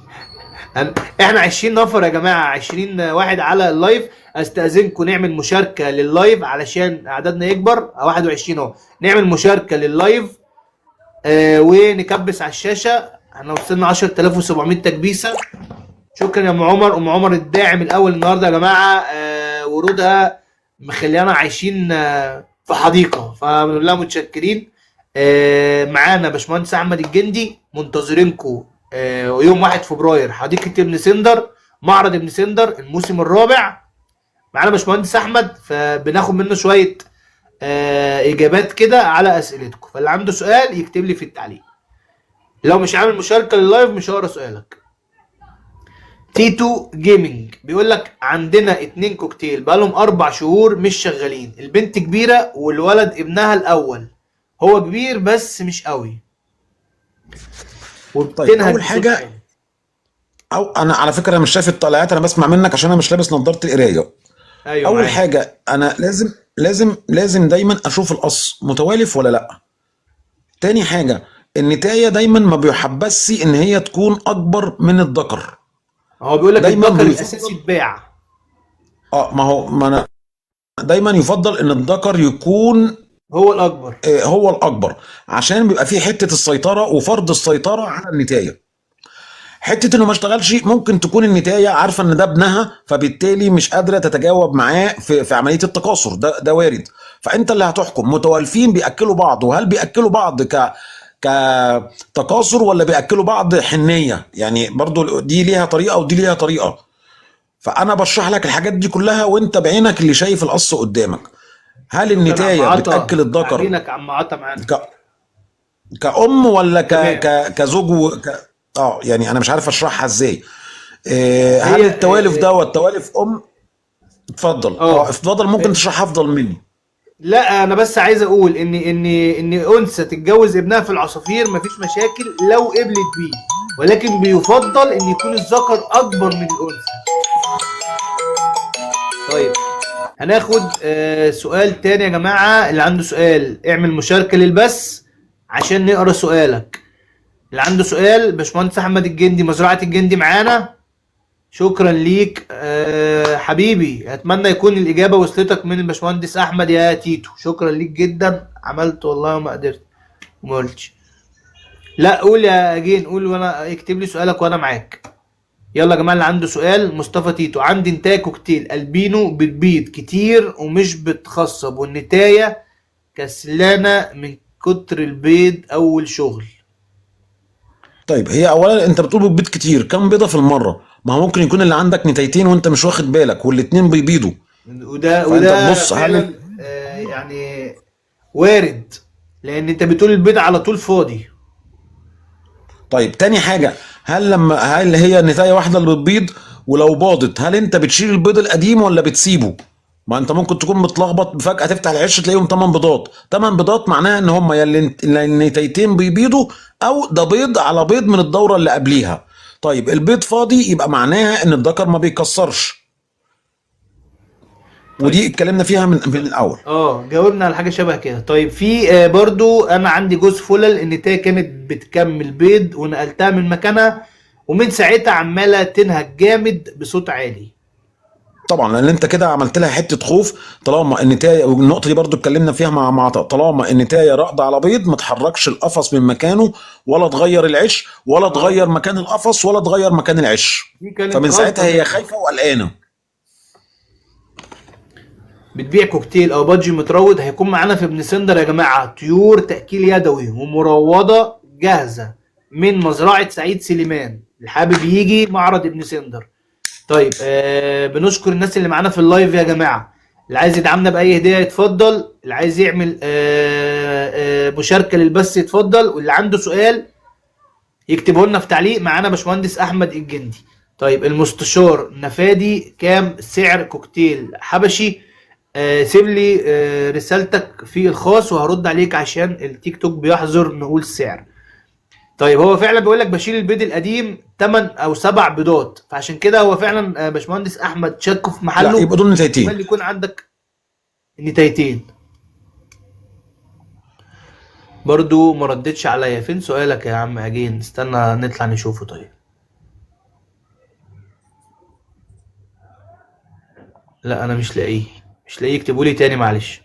احنا 20 نفر يا جماعة، 20 واحد على اللايف. استأذنكم نعمل مشاركة لللايف علشان عددنا يكبر. 21 اهو. نعمل مشاركة لللايف ونكبس على الشاشة. احنا وصلنا 10700 تكبيسة. شكرا يا ام عمر. ام عمر الداعم الاول النهارده يا جماعة. ورودها مخليانا عايشين في حديقة، فبنقول لها متشكرين. معانا باشمهندس احمد الجندي، منتظرينكم يوم 1 فبراير حديقة ابن سندر، معرض ابن سندر الموسم الرابع. معانا باشمهندس احمد، فبناخد منه شوية اجابات كده على اسئلتكم. فاللي عنده سؤال يكتب لي في التعليق. لو مش عامل مشاركة لللايف مش هقرا سؤالك. تيتو جيمنج بيقول لك عندنا 2 كوكتيل بقالهم 4 شهور مش شغالين. البنت كبيرة والولد ابنها الاول، هو كبير بس مش قوي، طيب وبتنهج اول بصوت حاجة، عالي. او انا على فكرة انا مش شايف الطلعات، انا بسمع منك عشان انا مش لابس نظارة القراية. ايوه اول معاك. حاجة، انا لازم دايما اشوف القص متوالف ولا لا. تاني حاجة، النتاية دايما ما بيحبسش ان هي تكون اكبر من الذكر. هو بيقول لك دايما الذكر الاساسي بيفضل، اتباع. ما انا دايما يفضل ان الذكر يكون هو الاكبر. هو الاكبر، عشان بيبقى فيه حتة السيطرة وفرض السيطرة على النتاية. حتة انه ما اشتغلش، ممكن تكون النتاية عارفة ان ده ابنها، فبالتالي مش قادرة تتجاوب معاه في عملية التكاثر. ده وارد. فانت اللي هتحكم متوالفين بياكلوا بعض، وهل بياكلوا بعض كتكاثر ولا بياكلوا بعض حنية. يعني برضو دي ليها طريقة ودي ليها طريقة. فانا بشرح لك الحاجات دي كلها وانت بعينك اللي شايف القص قدامك. هل شكرا يا عم النتاية عطا، بتاكل الذكر تعبينك يا عم عطا معانا. ك... كأم ولا تمام. كزوج يعني انا مش عارف اشرحها ازاي. هل هي التوالف دوت توالف اتفضل. اتفضل، ممكن آه، تشرح افضل مني. لا انا بس عايز اقول ان انثى تتجوز ابنها في العصافير مفيش مشاكل لو قبلت بيه، ولكن بيفضل ان يكون الذكر اكبر من الانثى. طيب هناخد سؤال تاني يا جماعة. اللي عنده سؤال اعمل مشاركة للبث عشان نقرا سؤالك. اللي عنده سؤال، باشمهندس احمد الجندي، مزرعة الجندي معانا. شكرا ليك حبيبي. اتمنى يكون الاجابة وصلتك من الباشمهندس احمد يا تيتو. شكرا ليك جدا. عملت والله ما قدرت وما قلتش. لا قول يا جين، قول وانا اكتب لي سؤالك وانا معاك. يلا يا جماعه اللي عنده سؤال. مصطفى تيتو: عندي نتايه كوكتيل البينو بتبيض كتير ومش بتخصب، والنتايه كسلانه من كتر البيض اول شغل. طيب هي اولا انت بتقول بتبيض كتير، كم بيضه في المره؟ ما هو ممكن يكون اللي عندك نتايتين وانت مش واخد بالك والاتنين بيبيضوا. فانت وده تبص هل فعلا يعني وارد، لان انت بتقول البيض على طول فاضي. طيب تاني حاجه، هل هي نتايه واحده اللي بتبيض؟ ولو باضت هل انت بتشيل البيض القديم ولا بتسيبه؟ ما انت ممكن تكون متلخبط، فجاه تفتح العش تلاقيهم 8 بيضات. 8 بيضات معناها ان هم يا النتايتين بيبيضوا، او ده بيض على بيض من الدوره اللي قبليها. طيب البيض فاضي يبقى معناها ان الذكر ما بيكسرش، ودي طيب اتكلمنا فيها من الاول. جاوبنا على حاجه شبه كده. طيب في برضو انا عندي جوز فلل، النتايه كانت بتكمل بيض ونقلتها من مكانها، ومن ساعتها عماله تنهج جامد بصوت عالي. طبعا لان انت كده عملت لها حته خوف. طالما النتايه، والنقطه دي برضو اتكلمنا فيها مع طالما النتايه راقده على بيض، ما تحركش القفص من مكانه، ولا تغير العش، ولا اه تغير مكان القفص، ولا تغير مكان العش. دي كانت فمن غلطه ساعتها هي مني. خايفه وقلقانه. بتبيع كوكتيل او بادجي متروض. هيكون معانا في ابن سندر يا جماعه طيور تاكيل يدوي ومروضه جاهزه من مزرعه سعيد سليمان، اللي حابب يجي معرض ابن سندر. طيب بنشكر الناس اللي معانا في اللايف يا جماعه. اللي عايز يدعمنا باي هديه يتفضل، اللي عايز يعمل مشاركه للبث يتفضل، واللي عنده سؤال يكتبه لنا في تعليق. معانا باشمهندس احمد الجندي. طيب المستشار نفادي: كام سعر كوكتيل حبشي؟ سيب لي رسالتك في الخاص وهرد عليك، عشان التيك توك بيحظر نقول السعر. طيب هو فعلا بيقول لك بشيل البيض القديم 8 او 7 بيضات، فعشان كده هو فعلا باشمهندس احمد شكه في لا، محله. يبقى دول نتايتين. احتمال يكون عندك نتايتين. برضو ما ردتش عليا. فين سؤالك يا عم اجين؟ استنى نطلع نشوفه. طيب لا انا مش لاقيه اكتبوا لي تاني معلش.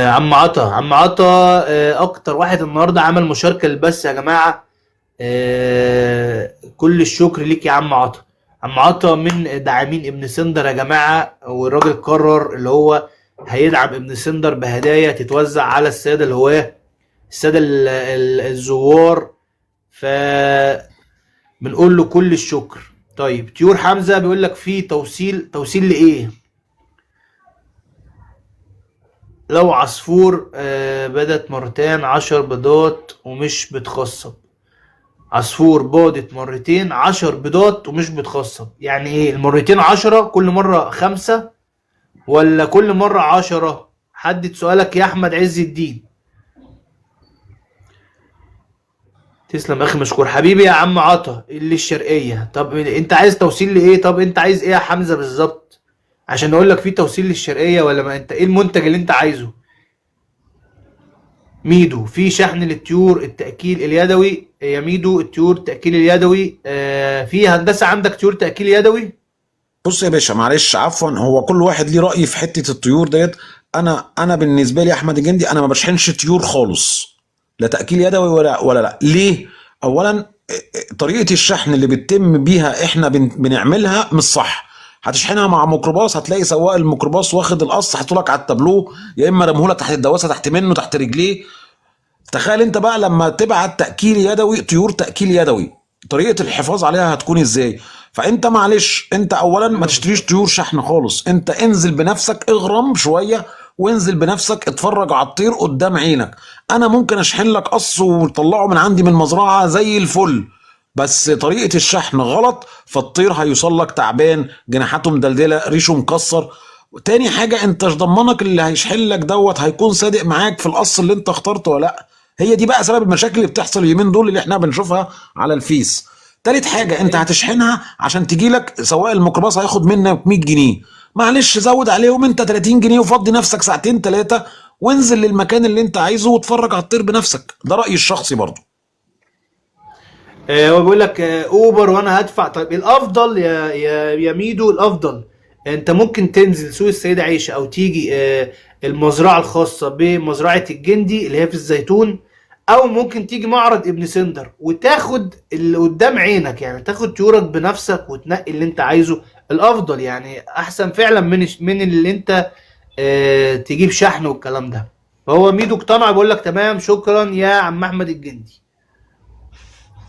عم عطا. عم عطا اكتر واحد النهارده عمل مشاركه للبث يا جماعه. كل الشكر ليك يا عم عطا. عم عطا من داعمين ابن سندر يا جماعه، والراجل قرر اللي هو هيدعم ابن سندر بهدايا تتوزع على الساده الهواه، الساده الزوار. ف بنقول له كل الشكر. طيب طيور حمزه بيقول لك في توصيل لايه؟ لو عصفور بدت مرتين 10 بيضات ومش بتخصب. عصفور بادت مرتين 10 بيضات ومش بتخصب، يعني ايه المرتين 10؟ كل مرة 5 ولا كل مرة 10؟ حدد سؤالك يا احمد عز الدين. تسلم اخي مشكور حبيبي يا عم عطا اللي الشرقية. طب انت عايز توصيل لايه؟ طب انت عايز ايه يا حمزة بالظبط عشان اقول لك في توصيل للشرقية ولا ما؟ انت ايه المنتج اللي انت عايزه؟ ميدو: في شحن للطيور التأكيل اليدوي يا ميدو. الطيور التأكيل اليدوي في هندسة عندك طيور تأكيل يدوي؟ بص يا باشا، معلش عفوا، هو كل واحد ليه رأي في حتة الطيور ديت. انا بالنسبة لي احمد الجندي، انا ما بشحنش طيور خالص، لا تأكيل يدوي ولا لا. ليه؟ اولا طريقة الشحن اللي بتتم بيها احنا بنعملها مش صح. هتشحنها مع ميكروباص، هتلاقي سواق الميكروباص واخد القص حاطولك على التابلو، يا اما رمهولك تحت الدواسه، تحت منه، تحت رجليه. تخيل انت بقى لما تبعت تأكيل يدوي، طيور تأكيل يدوي، طريقة الحفاظ عليها هتكون ازاي؟ فانت معلش، انت اولا ما تشتريش طيور شحن خالص، انت انزل بنفسك، اغرم شوية وانزل بنفسك، اتفرج على الطير قدام عينك. انا ممكن اشحن لك قص وطلعه من عندي من مزرعة زي الفل، بس طريقة الشحن غلط، فالطير هيوصل لك تعبان، جناحاته مدلدلة، ريشه مكسر. تاني حاجة، انت مش ضمنك اللي هيشحن لك دوت هيكون صادق معاك في القص اللي انت اخترته ولا لا. هي دي بقى سبب المشاكل اللي بتحصل اليومين دول اللي احنا بنشوفها على الفيس. تالت حاجة، انت هتشحنها عشان تجي لك، سواق الميكروباص هياخد منك 100 جنيه، معلش زود عليهم انت 30 جنيه وفضي نفسك ساعتين 3 وانزل للمكان اللي انت عايزه واتفرج على الطير بنفسك. ده رأيي الشخصي برضه. هو بيقول لك اوبر وانا هدفع. طيب الافضل يا ميدو، الافضل انت ممكن تنزل سوق السيدة عيشة او تيجي المزرعة الخاصة بمزرعة الجندي اللي هي في الزيتون، او ممكن تيجي معرض ابن سندر وتاخد اللي قدام عينك، يعني تاخد طيورك بنفسك وتنقي اللي انت عايزه. الافضل يعني احسن فعلا من اللي انت تجيب شحن والكلام ده. فهو ميدو اقتنع، بيقول لك تمام شكرا يا عم احمد الجندي.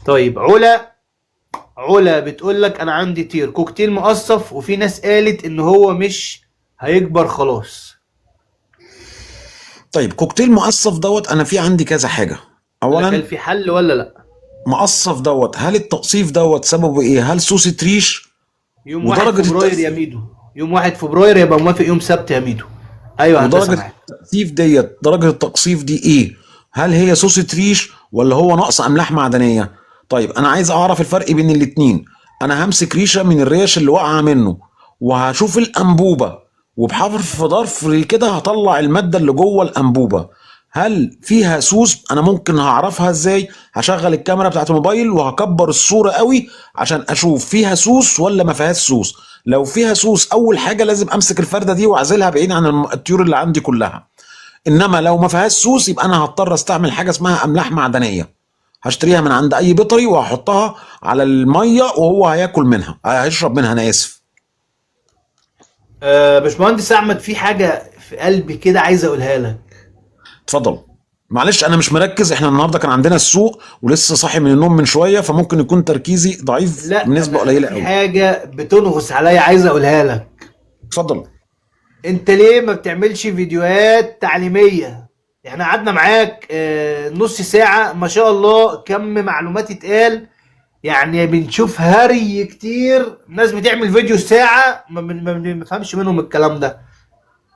طيب علا بتقول لك انا عندي طير كوكتيل مقصف، وفي ناس قالت ان هو مش هيكبر خلاص. طيب كوكتيل مقصف دوت، انا في عندي كذا حاجه. قال لك هل اولا في حل ولا لا؟ مقصف دوت، هل التقصيف دوت سببه ايه؟ هل سوسة ريش؟ يوم 1 ودرجه فبراير يا التقصيف ميدو، يوم 1 فبراير يبقى موافق يوم سبت يا ميدو. ايوه هندسه ودرجه معاك. التقصيف ديت، درجه التقصيف دي ايه؟ هل هي سوسة ريش ولا هو نقص املاح معدنيه؟ طيب انا عايز اعرف الفرق بين الاتنين. انا همسك ريشه من الريش اللي واقعه منه، وهشوف الانبوبه، وبحرف ضرب كده هطلع الماده اللي جوه الانبوبه. هل فيها سوس؟ انا ممكن هعرفها ازاي؟ هشغل الكاميرا بتاعت الموبايل وهكبر الصوره قوي عشان اشوف فيها سوس ولا ما فيهاش سوس. لو فيها سوس، اول حاجه لازم امسك الفرده دي واعزلها بعيد عن الطيور اللي عندي كلها. انما لو ما فيهاش سوس، يبقى انا هضطر استعمل حاجه اسمها املاح معدنيه. هشتريها من عند اي بيطري وهحطها على الميه وهو هياكل منها، هيشرب منها، انا اسف. باشمهندس احمد، في حاجه في قلبي كده عايز اقولها لك. اتفضل. معلش انا مش مركز، احنا النهارده كان عندنا السوق ولسه صاحي من النوم من شويه، فممكن يكون تركيزي ضعيف لا بنسبه انا قليله في قوي. حاجه بتنغص عليا عايز اقولها لك. اتفضل. انت ليه ما بتعملش فيديوهات تعليميه؟ احنا قعدنا معاك نص ساعه، ما شاء الله كم معلومات اتقال. يعني بنشوف هري كتير، ناس بتعمل فيديو ساعه ما بنفهمش منهم الكلام ده.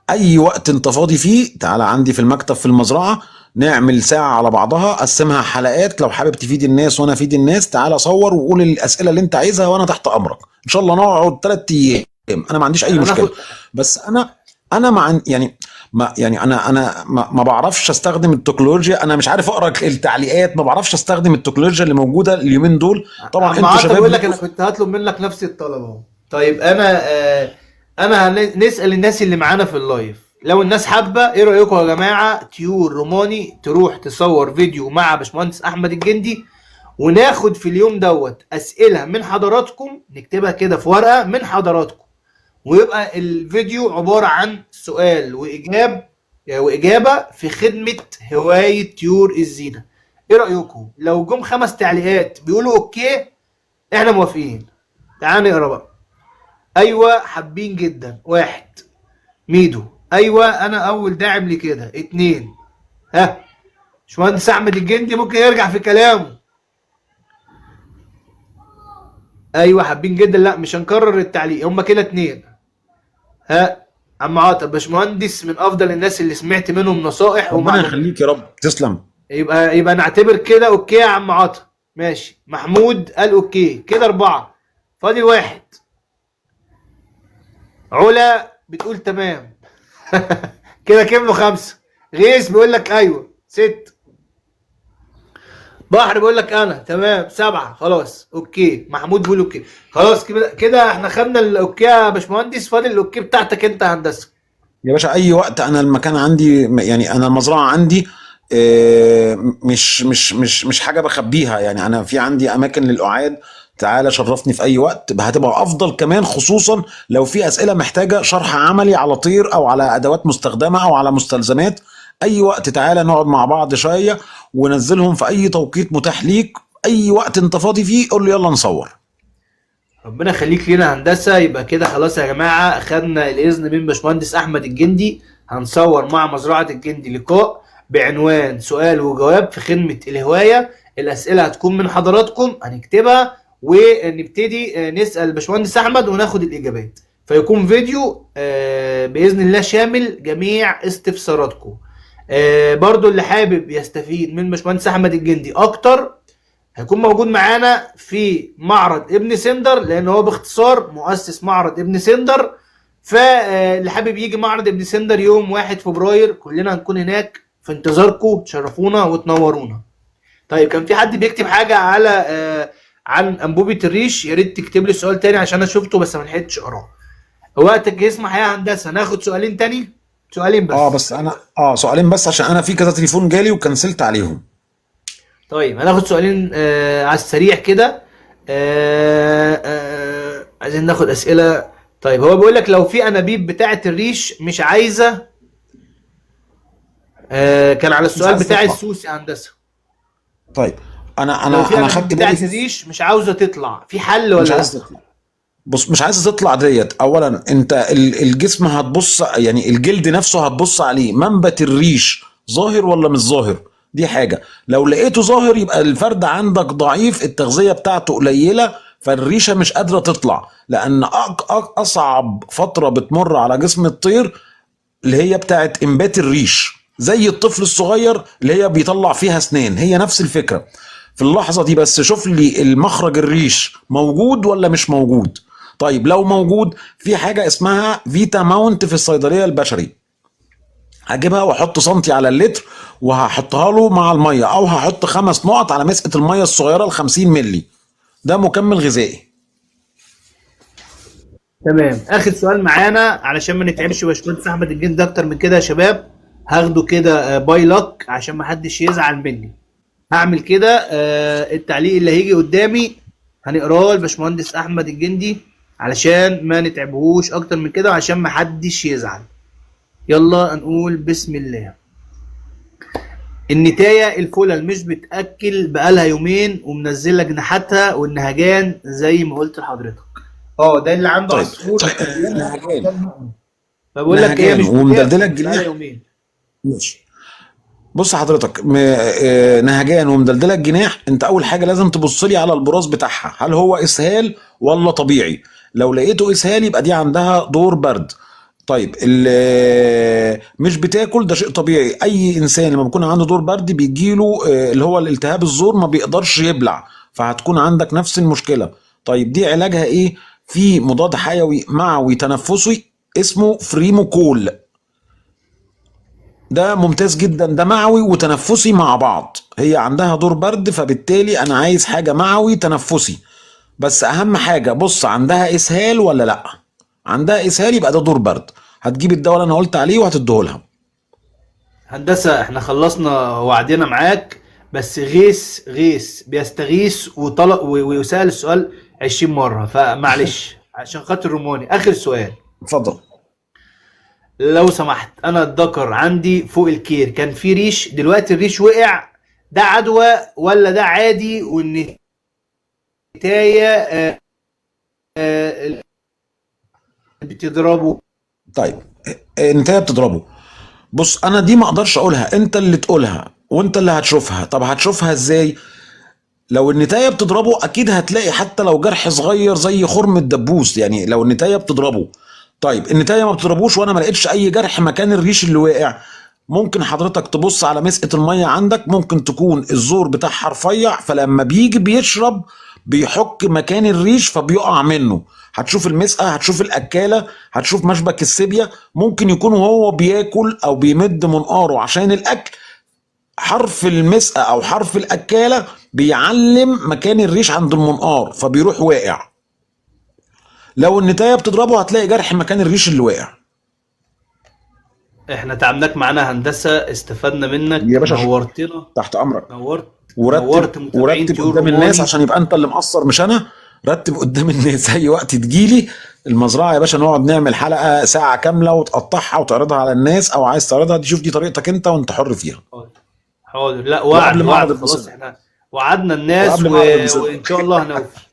اي وقت انت فاضي فيه تعالى عندي في المكتب في المزرعه، نعمل ساعه على بعضها، قسمها حلقات. لو حابب تفيد الناس وانا افيد الناس، تعالى صور وقول الاسئله اللي انت عايزها وانا تحت امرك. ان شاء الله نقعد 3 ايام، انا ما عنديش اي يعني مشكله. ناخد. بس انا مع يعني ما يعني انا ما بعرفش استخدم التكنولوجيا. انا مش عارف اقرا التعليقات، ما بعرفش استخدم التكنولوجيا اللي موجوده اليومين دول. طبعا عم انتوا عاطف شباب بيقول لك انا ليكوا. كنت هطلب منك نفس الطلب اهو. طيب انا نسال الناس اللي معانا في اللايف، لو الناس حابه، ايه رايكم يا جماعه طيور روماني تروح تصور فيديو مع باشمهندس احمد الجندي، وناخد في اليوم دوت اسئله من حضراتكم، نكتبها كده في ورقه من حضراتكم، ويبقى الفيديو عباره عن سؤال واجابه في خدمه هوايه طيور الزينه. ايه رايكم لو جم 5 تعليقات بيقولوا اوكي احنا موافقين؟ تعال نقرا بقى. ايوه حابين جدا. 1 ميدو، ايوه انا اول داعم لكده. 2 ها باشمهندس احمد الجندي ممكن يرجع في كلامه. ايوه حابين جدا، لا مش هنكرر التعليق، هما كده 2. ها عم عاطف، باشمهندس من افضل الناس اللي سمعت منهم نصائح ربنا ومعلومات. يخليك يا رب، تسلم. يبقى نعتبر كده اوكي يا عم عاطف. ماشي. محمود قال اوكي، كده 4. فاضل 1. علا بتقول تمام. كده كملوا 5. غيث بيقول لك ايوه. 6. بحر بيقول لك انا تمام. 7. خلاص اوكي. محمود بيقول اوكي. خلاص كده احنا خدنا الاوكي يا باشمهندس، فاضل الاوكي بتاعتك انت يا هندسه. يا باشا اي وقت، انا المكان عندي يعني انا المزرعه عندي مش حاجه بخبيها. يعني انا في عندي اماكن للقعاد، تعالى شرفني في اي وقت، هتبقى افضل كمان، خصوصا لو في اسئله محتاجه شرح عملي على طير او على ادوات مستخدمه او على مستلزمات. اي وقت تعالى نقعد مع بعض شويه وننزلهم في اي توقيت متاح ليك. اي وقت انت فاضي فيه قول لي يلا نصور. ربنا يخليك لينا هندسه. يبقى كده خلاص يا جماعه، خدنا الاذن من باشمهندس احمد الجندي، هنصور مع مزرعه الجندي لقاء بعنوان سؤال وجواب في خدمه الهوايه. الاسئله هتكون من حضراتكم، هنكتبها ونبتدي نسال باشمهندس احمد وناخد الاجابات، فيكون فيديو باذن الله شامل جميع استفساراتكم. برضو اللي حابب يستفيد من باشمهندس احمد الجندي اكتر، هيكون موجود معانا في معرض ابن سندر، لان هو باختصار مؤسس معرض ابن سندر. فاللي حابب يجي معرض ابن سندر يوم 1 فبراير كلنا هنكون هناك في انتظاركم، تشرفونا وتنورونا. طيب كان في حد بيكتب حاجه على عن انبوبه الريش، يا ريت تكتب لي السؤال تاني عشان انا شفته بس ما لحقتش اقراه. وقتك يسمح يا هندسه ناخد سؤالين تاني، سؤالين بس. بس انا سؤالين بس، عشان انا في كذا تليفون جالي وكنسلت عليهم. طيب هناخد سؤالين على السريع كده. عايزين ناخد اسئله. طيب هو بيقول لك لو في انابيب بتاعه الريش مش عايزه، كان على مش السؤال عايز بتاع تطلع. السوس يا هندسه. طيب انا لو في انا انابيب خدت بالي بتاعه الريش مش عاوزه تطلع، في حل ولا مش لا؟ عايز تطلع. بص، مش عايز تطلع ديت. اولا انت الجسم هتبص، يعني الجلد نفسه هتبص عليه منبت الريش ظاهر ولا مش ظاهر. دي حاجة. لو لقيته ظاهر يبقى الفرد عندك ضعيف، التغذية بتاعته قليلة، فالريشة مش قادرة تطلع. لأن أصعب فترة بتمر على جسم الطير اللي هي بتاعت إنبات الريش، زي الطفل الصغير اللي هي بيطلع فيها أسنان، هي نفس الفكرة. في اللحظة دي بس شوف لي المخرج الريش موجود ولا مش موجود. طيب لو موجود، في حاجة اسمها فيتا ماونت في الصيدلية البشري، هجيبها واحط سنتي على اللتر وهحطها له مع المية، او هحط 5 نقط على مسقة المية الصغيرة ال50 ملي. ده مكمل غذائي. تمام. اخر سؤال معانا علشان ما نتعبش باشمهندس احمد الجندي اكتر من كده يا شباب. هاخده كده باي لك عشان ما حدش يزعل مني. هعمل كده التعليق اللي هيجي قدامي هنقراه لباشمهندس احمد الجندي علشان ما نتعبهوش اكتر من كده وعشان ما حدش يزعل. يلا نقول بسم الله. النتاية الفلل مش بتأكل بقالها يومين ومنزلة جناحاتها والنهجان زي ما قلت لحضرتك. ده اللي عنده طيب عصفور طيب مكلمها. نهجان. فبقول لك هي نهجان مش ومدلدلة بتاكل بقالها الجناح. يومين. ماشي. بص حضرتك، نهجان ومدلدله الجناح، انت اول حاجه لازم تبص لي على البراز بتاعها، هل هو اسهال ولا طبيعي. لو لقيته اسهال يبقى دي عندها دور برد. طيب مش بتاكل، ده شيء طبيعي. اي انسان لما بيكون عنده دور برد بيجيله اللي هو الالتهاب الزور، ما بيقدرش يبلع، فهتكون عندك نفس المشكله. طيب دي علاجها ايه؟ في مضاد حيوي معوي تنفسي اسمه فريموكول، ده ممتاز جدا، ده معوي وتنفسي مع بعض. هي عندها دور برد، فبالتالي انا عايز حاجة معوي تنفسي. بس اهم حاجة بص، عندها اسهال ولا لا. عندها اسهال يبقى ده دور برد، هتجيب الدواء اللي انا قلت عليه وهتديهولها. هندسة احنا خلصنا وعدنا معاك، بس غيث غيث بيستغيث وطلق ويسأل السؤال 20 مرة، فمعلش عشان خاطر روماني آخر سؤال. اتفضل. لو سمحت، انا الذكر عندي فوق الكير كان في ريش، دلوقتي الريش وقع، ده عدوى ولا ده عادي؟ والنتاية بتضربه؟ طيب انت بتضربه. بص انا دي ما اقدرش اقولها، انت اللي تقولها وانت اللي هتشوفها. طب هتشوفها ازاي؟ لو النتاية بتضربه اكيد هتلاقي حتى لو جرح صغير زي خرم الدبوس، يعني لو النتاية بتضربه. طيب النتاية ما بتضربوش وانا ما لقيتش اي جرح مكان الريش اللي واقع، ممكن حضرتك تبص على مسقة المية عندك، ممكن تكون الزور بتاعها رفيع، فلما بيجي بيشرب بيحك مكان الريش فبيقع منه. هتشوف المسقة، هتشوف الأكالة، هتشوف مشبك السيبيا، ممكن يكون وهو بياكل أو بيمد منقاره عشان الأكل، حرف المسقة أو حرف الأكالة بيعلم مكان الريش عند المنقار فبيروح واقع. لو النتاية بتضربه هتلاقي جرح مكان الريش اللي واقع. احنا تعبناك معانا هندسة، استفدنا منك، يا باشا نورتنا. تحت أمرك. نورت ورتب متابعين ورتب طيور قدام الناس روماني. عشان يبقى انت اللي مقصر مش انا. رتب قدام الناس اي وقت تجيلي المزرعه يا باشا، نقعد نعمل حلقه ساعه كامله وتقطعها وتعرضها على الناس، او عايز تعرضها تشوف دي طريقتك انت وانت حر فيها. حاضر حاضر. لا وقبل وعد معرض خلاص، البصل احنا وعدنا الناس وقبل معرض وان شاء البصل الله هنوفي.